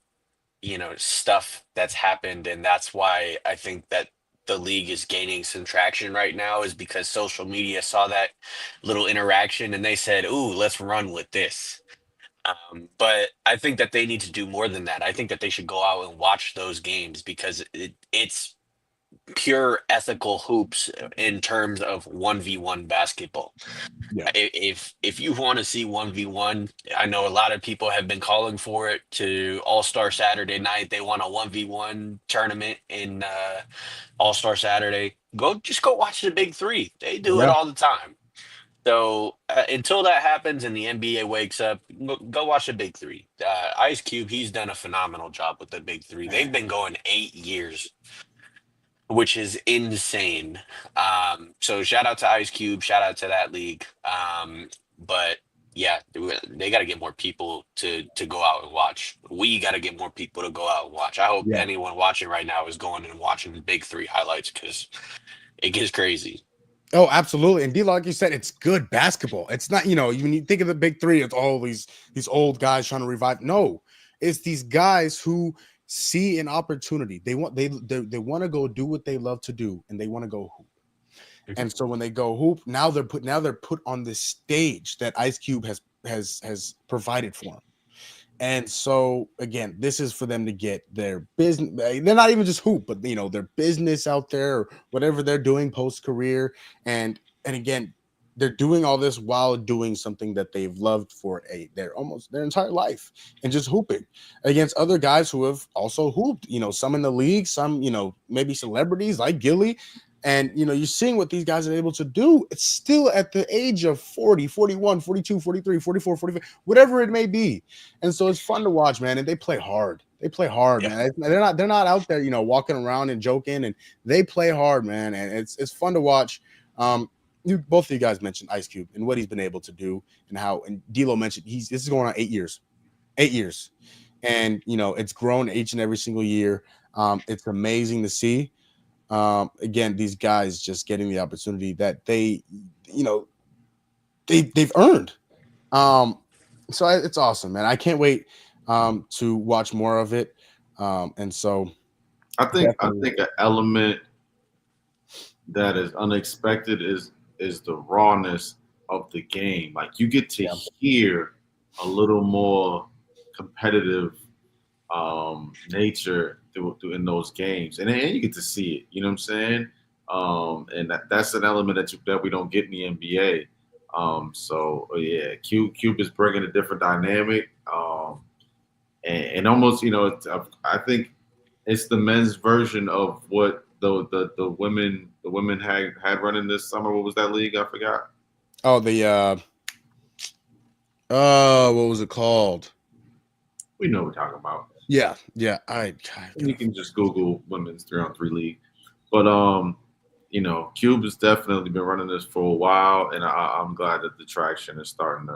stuff that's happened, and that's why I think that the league is gaining some traction right now, is because social media saw that little interaction and they said, "Ooh, let's run with this." But I think that they need to do more than that. I think that they should go out and watch those games, because it's pure ethical hoops in terms of 1v1 basketball. Yeah. If you want to see 1v1, I know a lot of people have been calling for it to All-Star Saturday night. They want a 1v1 tournament in All-Star Saturday. Just go watch the big three. They do it all the time. So until that happens and the NBA wakes up, go watch the big three. Ice Cube, he's done a phenomenal job with the big three. They've been going 8 years, which is insane. So shout out to Ice Cube, shout out to that league. But yeah, they got to get more people to go out and watch. We got to get more people to go out and watch. I hope anyone watching right now is going and watching the big three highlights, because it gets crazy. Oh, absolutely. And D, like you said, it's good basketball. It's not, when you think of the big three, it's all these old guys trying to revive. No, it's these guys who see an opportunity. They want to go do what they love to do, and they want to go hoop. And so when they go hoop, now they're put on this stage that Ice Cube has provided for them. And so again, this is for them to get their business. They're not even just hoop, but their business out there, or whatever they're doing post career. And again, they're doing all this while doing something that they've loved for their entire life, and just hooping against other guys who have also hooped. Some in the league, some maybe celebrities like Gilly. And, you're seeing what these guys are able to do. It's still at the age of 40, 41, 42, 43, 44, 45, whatever it may be. And so it's fun to watch, man. And they play hard. They play hard, Yeah. man. They're not out there, walking around and joking. And they play hard, man. And it's fun to watch. Both of you guys mentioned Ice Cube and what he's been able to do and how, and D'Lo mentioned this is going on 8 years. 8 years. And, it's grown each and every single year. It's amazing to see. Again, these guys just getting the opportunity that they've earned. So it's awesome, man. I can't wait to watch more of it. And so I think an element that is unexpected is the rawness of the game. Like you get to hear a little more competitive nature in those games, and you get to see it. You know what I'm saying? And that's an element that we don't get in the NBA. So yeah, Cube is bringing a different dynamic, and almost I think it's the men's version of what the women had running this summer. What was that league? I forgot. Oh, what was it called? We know what we're talking about. Yeah. You can just Google women's 3-on-3 league. But Cube has definitely been running this for a while, and I'm glad that the traction is starting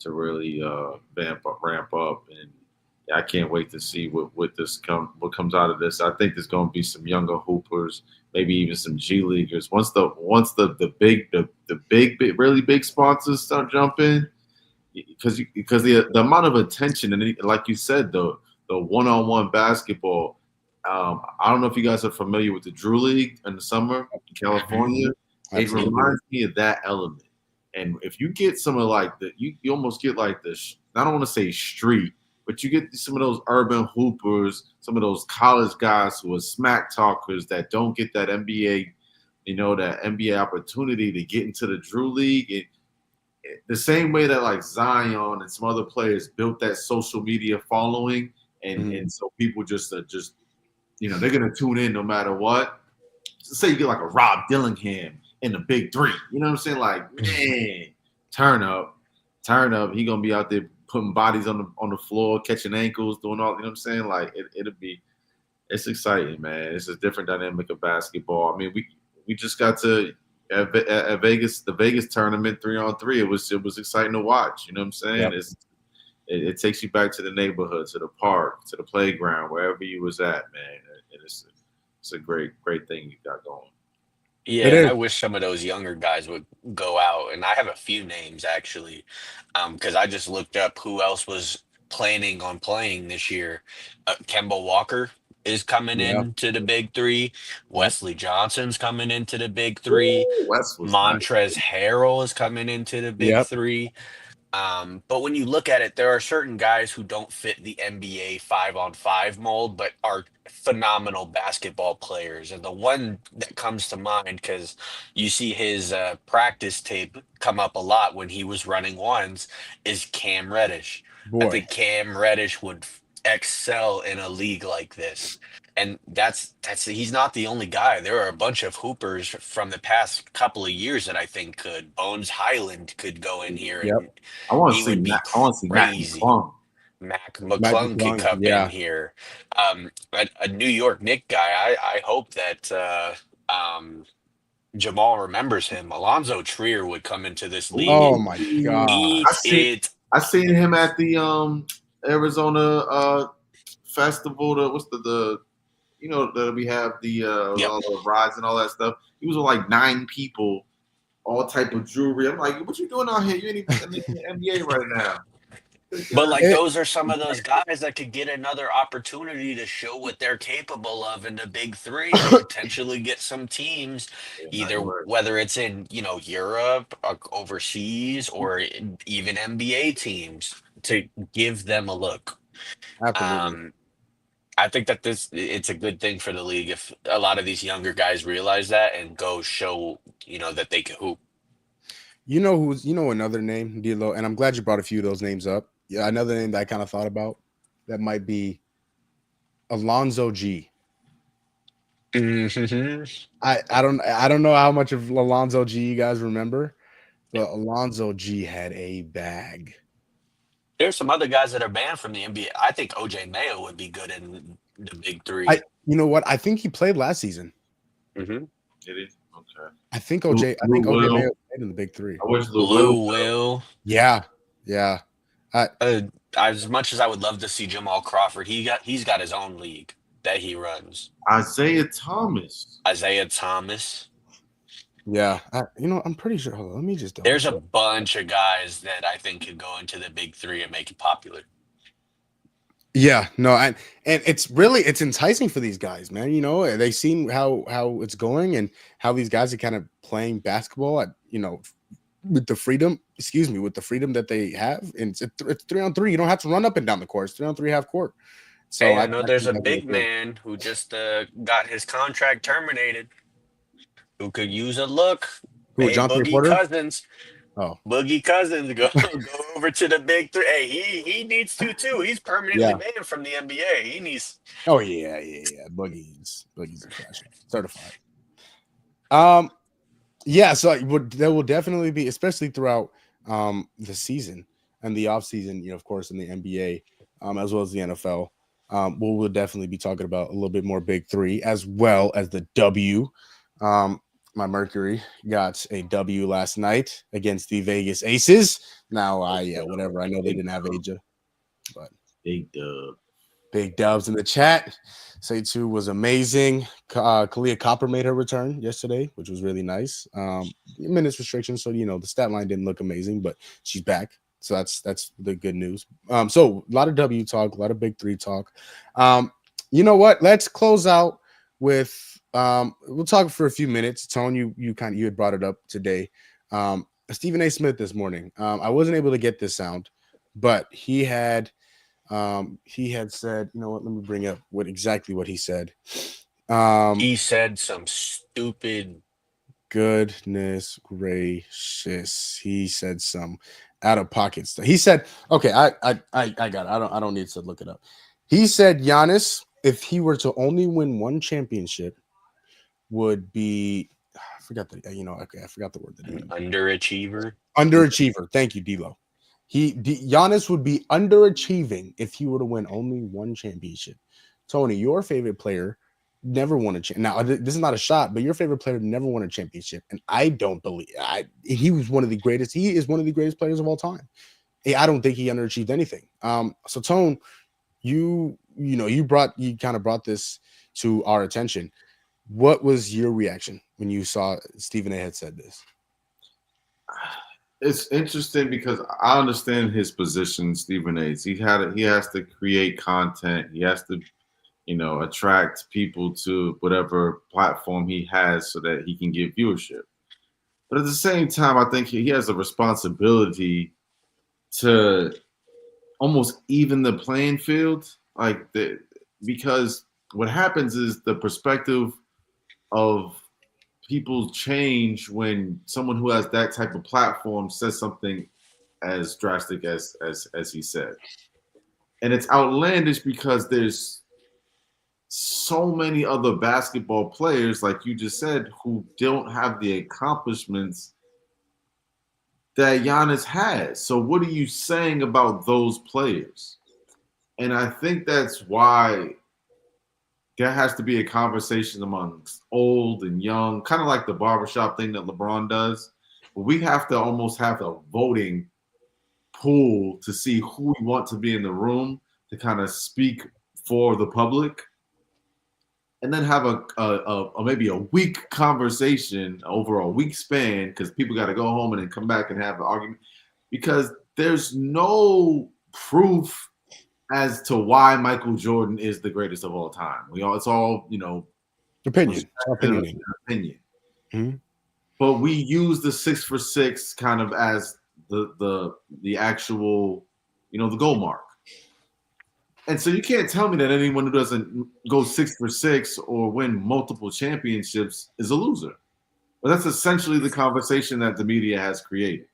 to really ramp up, and I can't wait to see what comes out of this. I think there's going to be some younger hoopers, maybe even some G leaguers. Once the big really big sponsors start jumping, because the amount of attention and like you said, the one-on-one basketball. I don't know if you guys are familiar with the Drew League in the summer in California. It reminds me of that element. And if you get some of like you almost get like this. I don't want to say street, but you get some of those urban hoopers, some of those college guys who are smack talkers that don't get that NBA, that NBA opportunity to get into the Drew League. And the same way that like Zion and some other players built that social media following. And so people just they're going to tune in no matter what. So say you get like a Rob Dillingham in the big three. You know what I'm saying? Like, man, turn up. He going to be out there putting bodies on the floor, catching ankles, doing all, you know what I'm saying? Like, it's exciting, man. It's a different dynamic of basketball. I mean, we just got to at Vegas, the Vegas tournament 3-on-3. It was exciting to watch. You know what I'm saying? Yep. It takes you back to the neighborhood, to the park, to the playground, wherever you was at, man. And it's a great thing you got going. Yeah, I wish some of those younger guys would go out, and I have a few names actually, because I just looked up who else was planning on playing this year. Kemba Walker is coming into the big three. Wesley Johnson's coming into the big three. Ooh, Wes was Montrezl Harrell is coming into the big three. But when you look at it, there are certain guys who don't fit the NBA 5-on-5 mold, but are phenomenal basketball players. And the one that comes to mind, because you see his practice tape come up a lot when he was running ones, is Cam Reddish. I think Cam Reddish would excel in a league like this. And that's he's not the only guy. There are a bunch of hoopers from the past couple of years that I think could. Bones Highland could go in here, and I want to he see would be Mac. I want to see Mac crazy. McClung. Mac McClung could come in here. A New York Knicks guy. I hope that Jamal remembers him. Alonzo Trier would come into this league. Oh my God! I seen him at the Arizona festival. What's the that we have all the rides and all that stuff. He was with like 9 people, all type of jewelry. I'm like, what you doing out here? You ain't even in the NBA right now. But like those are some of those guys that could get another opportunity to show what they're capable of in the big three, and potentially get some teams, either whether it's in Europe, overseas, or even NBA teams, to give them a look. Absolutely. I think that it's a good thing for the league if a lot of these younger guys realize that and go show that they can hoop. Another name, D'Lo, and I'm glad you brought a few of those names up. Yeah, another name that I kind of thought about that might be Alonzo G. Mhm. I don't know how much of Alonzo G you guys remember, but Alonzo G had a bag. There's some other guys that are banned from the NBA. I think OJ Mayo would be good in the big I three. you know what? I think he played last season. Mm-hmm. It is okay. I think Lou OJ Will. Mayo played in the big three. I wish Lou Will. Lou Will. Yeah. Yeah. Uh, as much as I would love to see Jamal Crawford, he's got his own league that he runs. Isaiah Thomas. Isaiah Thomas. Yeah. I'm pretty sure. Hold on, let me just double There's a check. bunch of guys that I think could go into the big three and make it popular. Yeah, no, and it's enticing for these guys, man. They seen how it's going and how these guys are kind of playing basketball at with the freedom, with the freedom that they have, and it's 3-on-3. You don't have to run up and down the court. It's 3-on-3 half court. So Hey, I know I there's think a that'd be big good. man who just got his contract terminated, who could use a look. Who, Hey, Jonte Boogie Porter? Cousins. Oh, Boogie Cousins, go over to the big three. Hey, he needs to too. He's permanently yeah. banned from the NBA. He needs. Oh yeah. Boogie's a fashion certified. Yeah, so there will definitely be, especially throughout the season and the off season, of course, in the NBA, as well as the NFL. We'll definitely be talking about a little bit more big three, as well as the W. My Mercury got a W last night against the Vegas Aces. Now, whatever. I know they didn't have Aja, but Big dub. big dubs in the chat. Say 2 was amazing. Kalia Copper made her return yesterday, which was really nice. Minutes restriction, so the stat line didn't look amazing, but she's back. So that's the good news. So a lot of W talk, a lot of big three talk. You know what? Let's close out with we'll talk for a few minutes. Tone, you had brought it up today. Stephen A. Smith this morning. I wasn't able to get this sound, but he had said, you know what, let me bring up exactly what he said. He said some stupid. Goodness gracious. He said some out of pocket stuff. He said, okay, I got it. I don't need to look it up. He said Giannis, if he were to only win one championship, would be I forgot the word that he used. Underachiever. Underachiever. Thank you, D-Lo. Giannis would be underachieving if he were to win only one championship. Tony, your favorite player never won a championship. Now, this is not a shot, but your favorite player never won a championship, and I don't believe he was one of the greatest. He is one of the greatest players of all time. I don't think he underachieved anything. So Tone, you kind of brought this to our attention. What was your reaction when you saw Stephen A. had said this? It's interesting because I understand his position, Stephen A. He has to create content. He has to, attract people to whatever platform he has so that he can get viewership. But at the same time, I think he has a responsibility to almost even the playing field, because what happens is the perspective of people change when someone who has that type of platform says something as drastic as he said. And it's outlandish because there's so many other basketball players, like you just said, who don't have the accomplishments that Giannis has. So what are you saying about those players? And I think that's why there has to be a conversation amongst old and young, kind of like the barbershop thing that LeBron does. But we have to almost have a voting pool to see who we want to be in the room to kind of speak for the public. And then have a maybe a week conversation over a week span, because people got to go home and then come back and have an argument, because there's no proof as to why Michael Jordan is the greatest of all time. It's all Opinion. Mm-hmm. But we use the 6 for 6 kind of as the actual the goal mark. And so you can't tell me that anyone who doesn't go 6 for 6 or win multiple championships is a loser. But that's essentially the conversation that the media has created.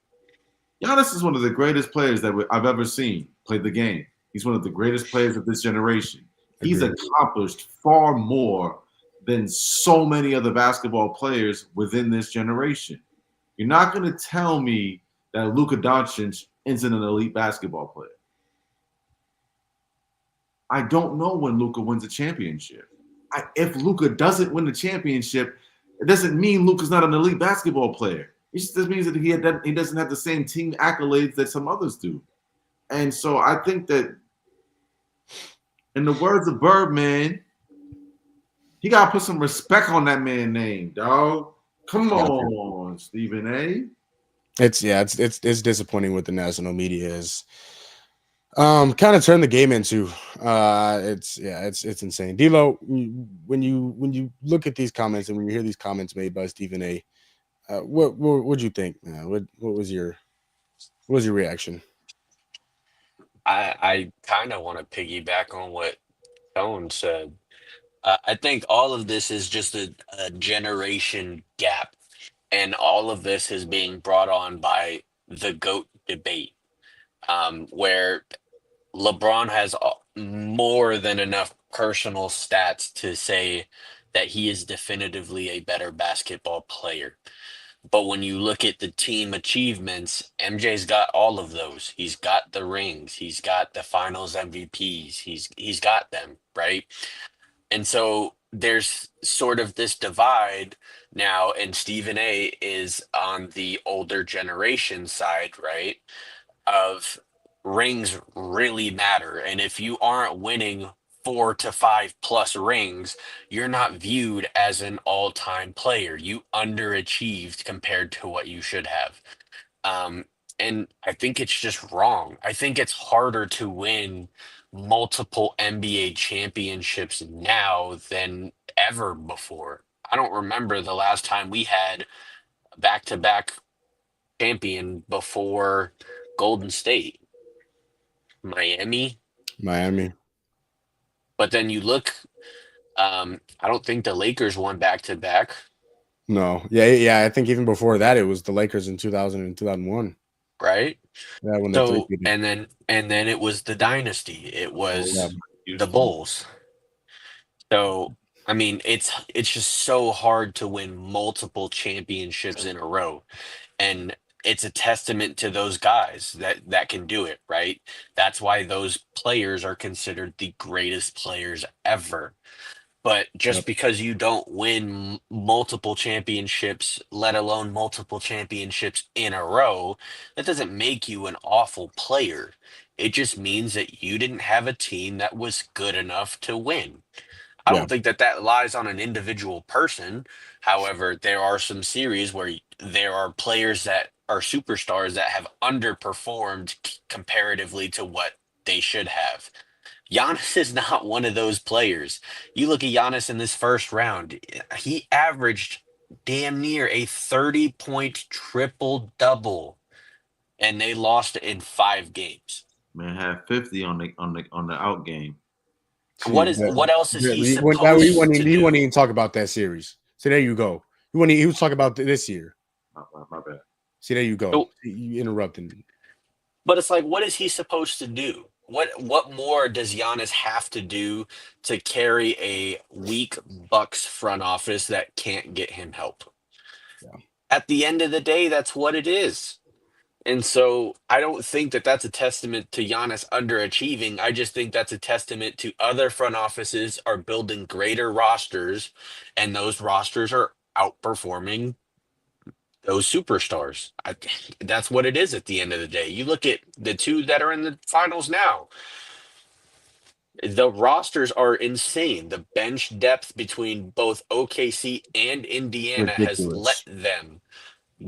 Giannis is one of the greatest players that I've ever seen play the game. He's one of the greatest players of this generation. He's accomplished far more than so many other basketball players within this generation. You're not going to tell me that Luka Doncic isn't an elite basketball player. I don't know when Luka wins a championship. If Luka doesn't win the championship, it doesn't mean Luka's not an elite basketball player. It just means that he doesn't have the same team accolades that some others do. And so I think that, in the words of Birdman, he got to put some respect on that man's name, dog. Come on, Stephen A. It's disappointing what the national media is kind of turned the game into. It's insane. D'Lo, when you look at these comments and when you hear these comments made by Stephen A, what'd you think? What was your reaction? I kind of want to piggyback on what Tone said. I think all of this is just a generation gap, and all of this is being brought on by the GOAT debate, where LeBron has more than enough personal stats to say that he is definitively a better basketball player. But when you look at the team achievements, MJ's got all of those. He's got the rings. He's got the Finals MVPs. He's got them, right? And so there's sort of this divide now, and Stephen A is on the older generation side, right? Of rings really matter. And if you aren't winning 4 to 5 plus rings, you're not viewed as an all-time player. You underachieved compared to what you should have. And I think it's just wrong. I think it's harder to win multiple NBA championships now than ever before. I don't remember the last time we had a back-to-back champion before Golden State. Miami. But then you look, I don't think the Lakers won back-to-back. No. Yeah. I think even before that, it was the Lakers in 2000 and 2001. Right? Yeah, when So and then it was the dynasty. It was the Bulls. So I mean, it's just so hard to win multiple championships in a row, and it's a testament to those guys that can do it, right? That's why those players are considered the greatest players ever. But just because you don't win multiple championships, let alone multiple championships in a row, that doesn't make you an awful player. It just means that you didn't have a team that was good enough to win. I don't think that lies on an individual person. However, there are some series where there are players that are superstars that have underperformed comparatively to what they should have. Giannis is not one of those players. You look at Giannis in this first round, he averaged damn near a 30-point triple-double, and they lost in 5 games. Man had 50 on the out game. What else is he supposed he to do? He wouldn't even talk about that series. So there you go. He was talking about this year. My bad. See, there you go. So, you interrupted me. But it's like, what is he supposed to do? What more does Giannis have to do to carry a weak Bucks front office that can't get him help? Yeah. At the end of the day, that's what it is. And so I don't think that that's a testament to Giannis underachieving. I just think that's a testament to other front offices are building greater rosters, and those rosters are outperforming those superstars. That's what it is at the end of the day. You look at the two that are in the finals now. The rosters are insane. The bench depth between both OKC and Indiana has let them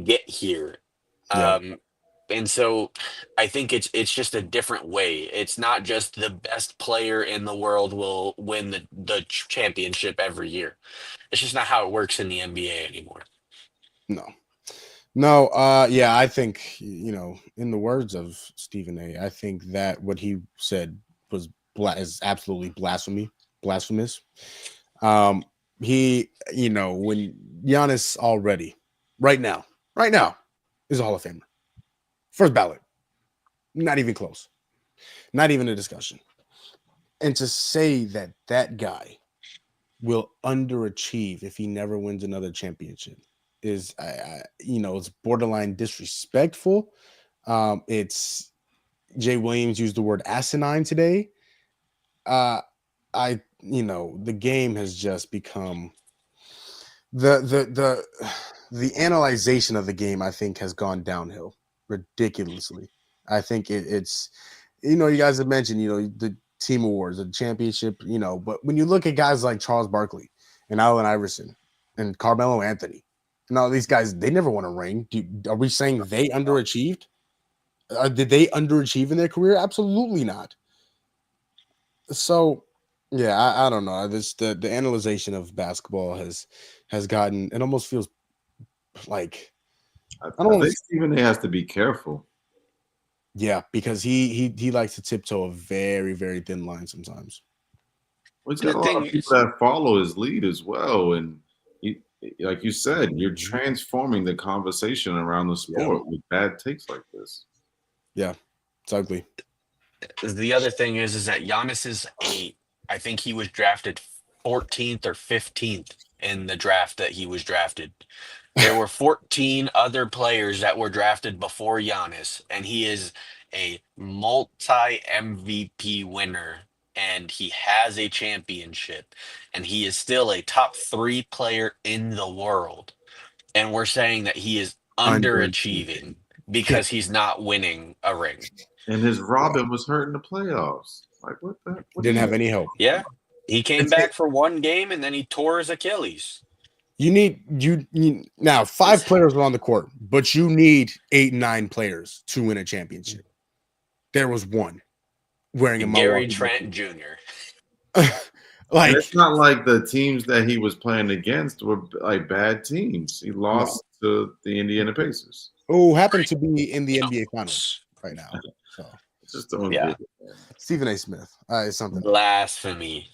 get here. Yeah. And so I think it's just a different way. It's not just the best player in the world will win the championship every year. It's just not how it works in the NBA anymore. No, yeah, I think, in the words of Stephen A, I think that what he said was is absolutely blasphemous. He, when Giannis already, right now, is a Hall of Famer. First ballot. Not even close. Not even a discussion. And to say that guy will underachieve if he never wins another championship is, it's borderline disrespectful. It's Jay Williams used the word asinine today. The game has just become the analyzation of the game, I think, has gone downhill ridiculously. I think it's, you guys have mentioned, the team awards, the championship, but when you look at guys like Charles Barkley and Allen Iverson and Carmelo Anthony and all these guys, they never won a ring. Are we saying they underachieved? Did they underachieve in their career? Absolutely not. So, yeah, I don't know. The analyzation of basketball has gotten, it almost feels like, I think Stephen A has to be careful. Yeah, because he likes to tiptoe a very, very thin line sometimes. Well, he's got a lot of people that follow his lead as well, and like you said, you're transforming the conversation around the sport with bad takes like this. Yeah, it's ugly. The other thing is that Giannis I think he was drafted 14th or 15th in the draft that he was drafted. There were 14 other players that were drafted before Giannis, and he is a multi-MVP winner, and he has a championship, and he is still a top 3 player in the world. And we're saying that he is underachieving because he's not winning a ring. And his Robin was hurt in the playoffs. Like, what the? Didn't have any help. Yeah. He came back for one game, and then he tore his Achilles. You need now 5 players are on the court, but you need 8, 9 players to win a championship. There was one wearing a Gary Trent Jr. Like, it's not like the teams that he was playing against were like bad teams. He lost to the Indiana Pacers, who happen to be in the NBA Finals right now. So just don't Stephen A. Smith is something. Blasphemy.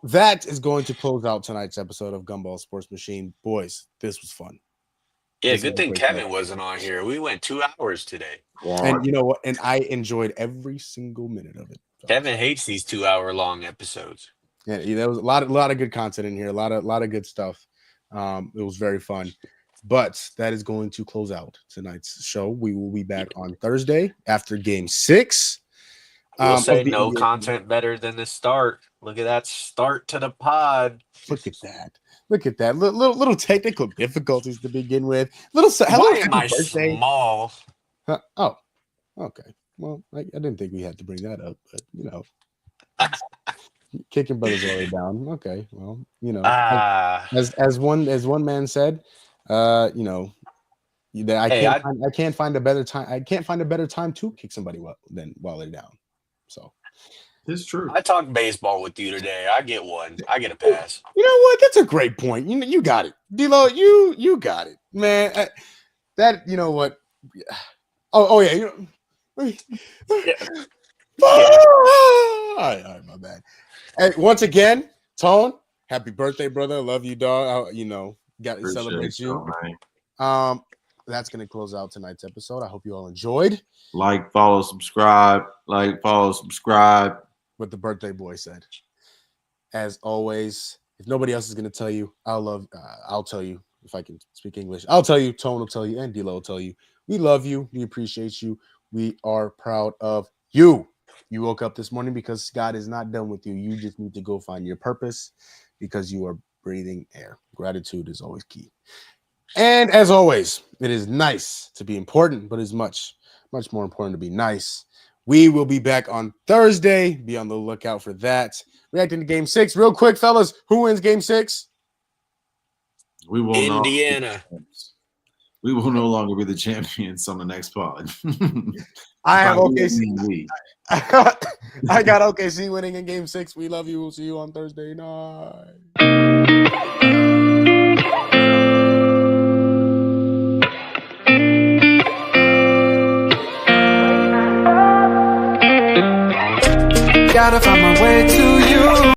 That is going to close out tonight's episode of Gumball Sports Machine. Boys, this was fun. Yeah, good thing Kevin wasn't on here. We went 2 hours today. And you know what? And I enjoyed every single minute of it. So. Kevin hates these 2-hour-long episodes. Yeah, there was a lot of good content in here. A lot of good stuff. It was very fun. But that is going to close out tonight's show. We will be back on Thursday after Game 6. We'll say no content better than the start. Look at that start to the pod. Look at that. Little technical difficulties to begin with. Why am I small? Oh, okay. Well, I didn't think we had to bring that up, but kicking brothers all the way down. Okay, well, as one man said, I can't find a better time. I can't find a better time to kick somebody than while they're down. So it's true. I talked baseball with you today. I get one. I get a pass. You know what? That's a great point. You got it, D-Lo. You got it, man. That you know what? Oh yeah. All right, my bad. Hey, once again, Tone, happy birthday, brother. I love you, dog. Got to celebrate you. That's going to close out tonight's episode. I hope you all enjoyed. Like, follow, subscribe. What the birthday boy said. As always, if nobody else is going to tell you, I'll tell you if I can speak English. I'll tell you, Tone will tell you, and D-Lo will tell you. We love you. We appreciate you. We are proud of you. You woke up this morning because God is not done with you. You just need to go find your purpose because you are breathing air. Gratitude is always key. And as always, it is nice to be important, but it's much, much more important to be nice. We will be back on Thursday. Be on the lookout for that. Reacting to Game 6. Real quick, fellas, who wins Game 6? We will Indiana. We will no longer be the champions on the next pod. I have OKC. I got OKC winning in Game 6. We love you. We'll see you on Thursday night. Gotta find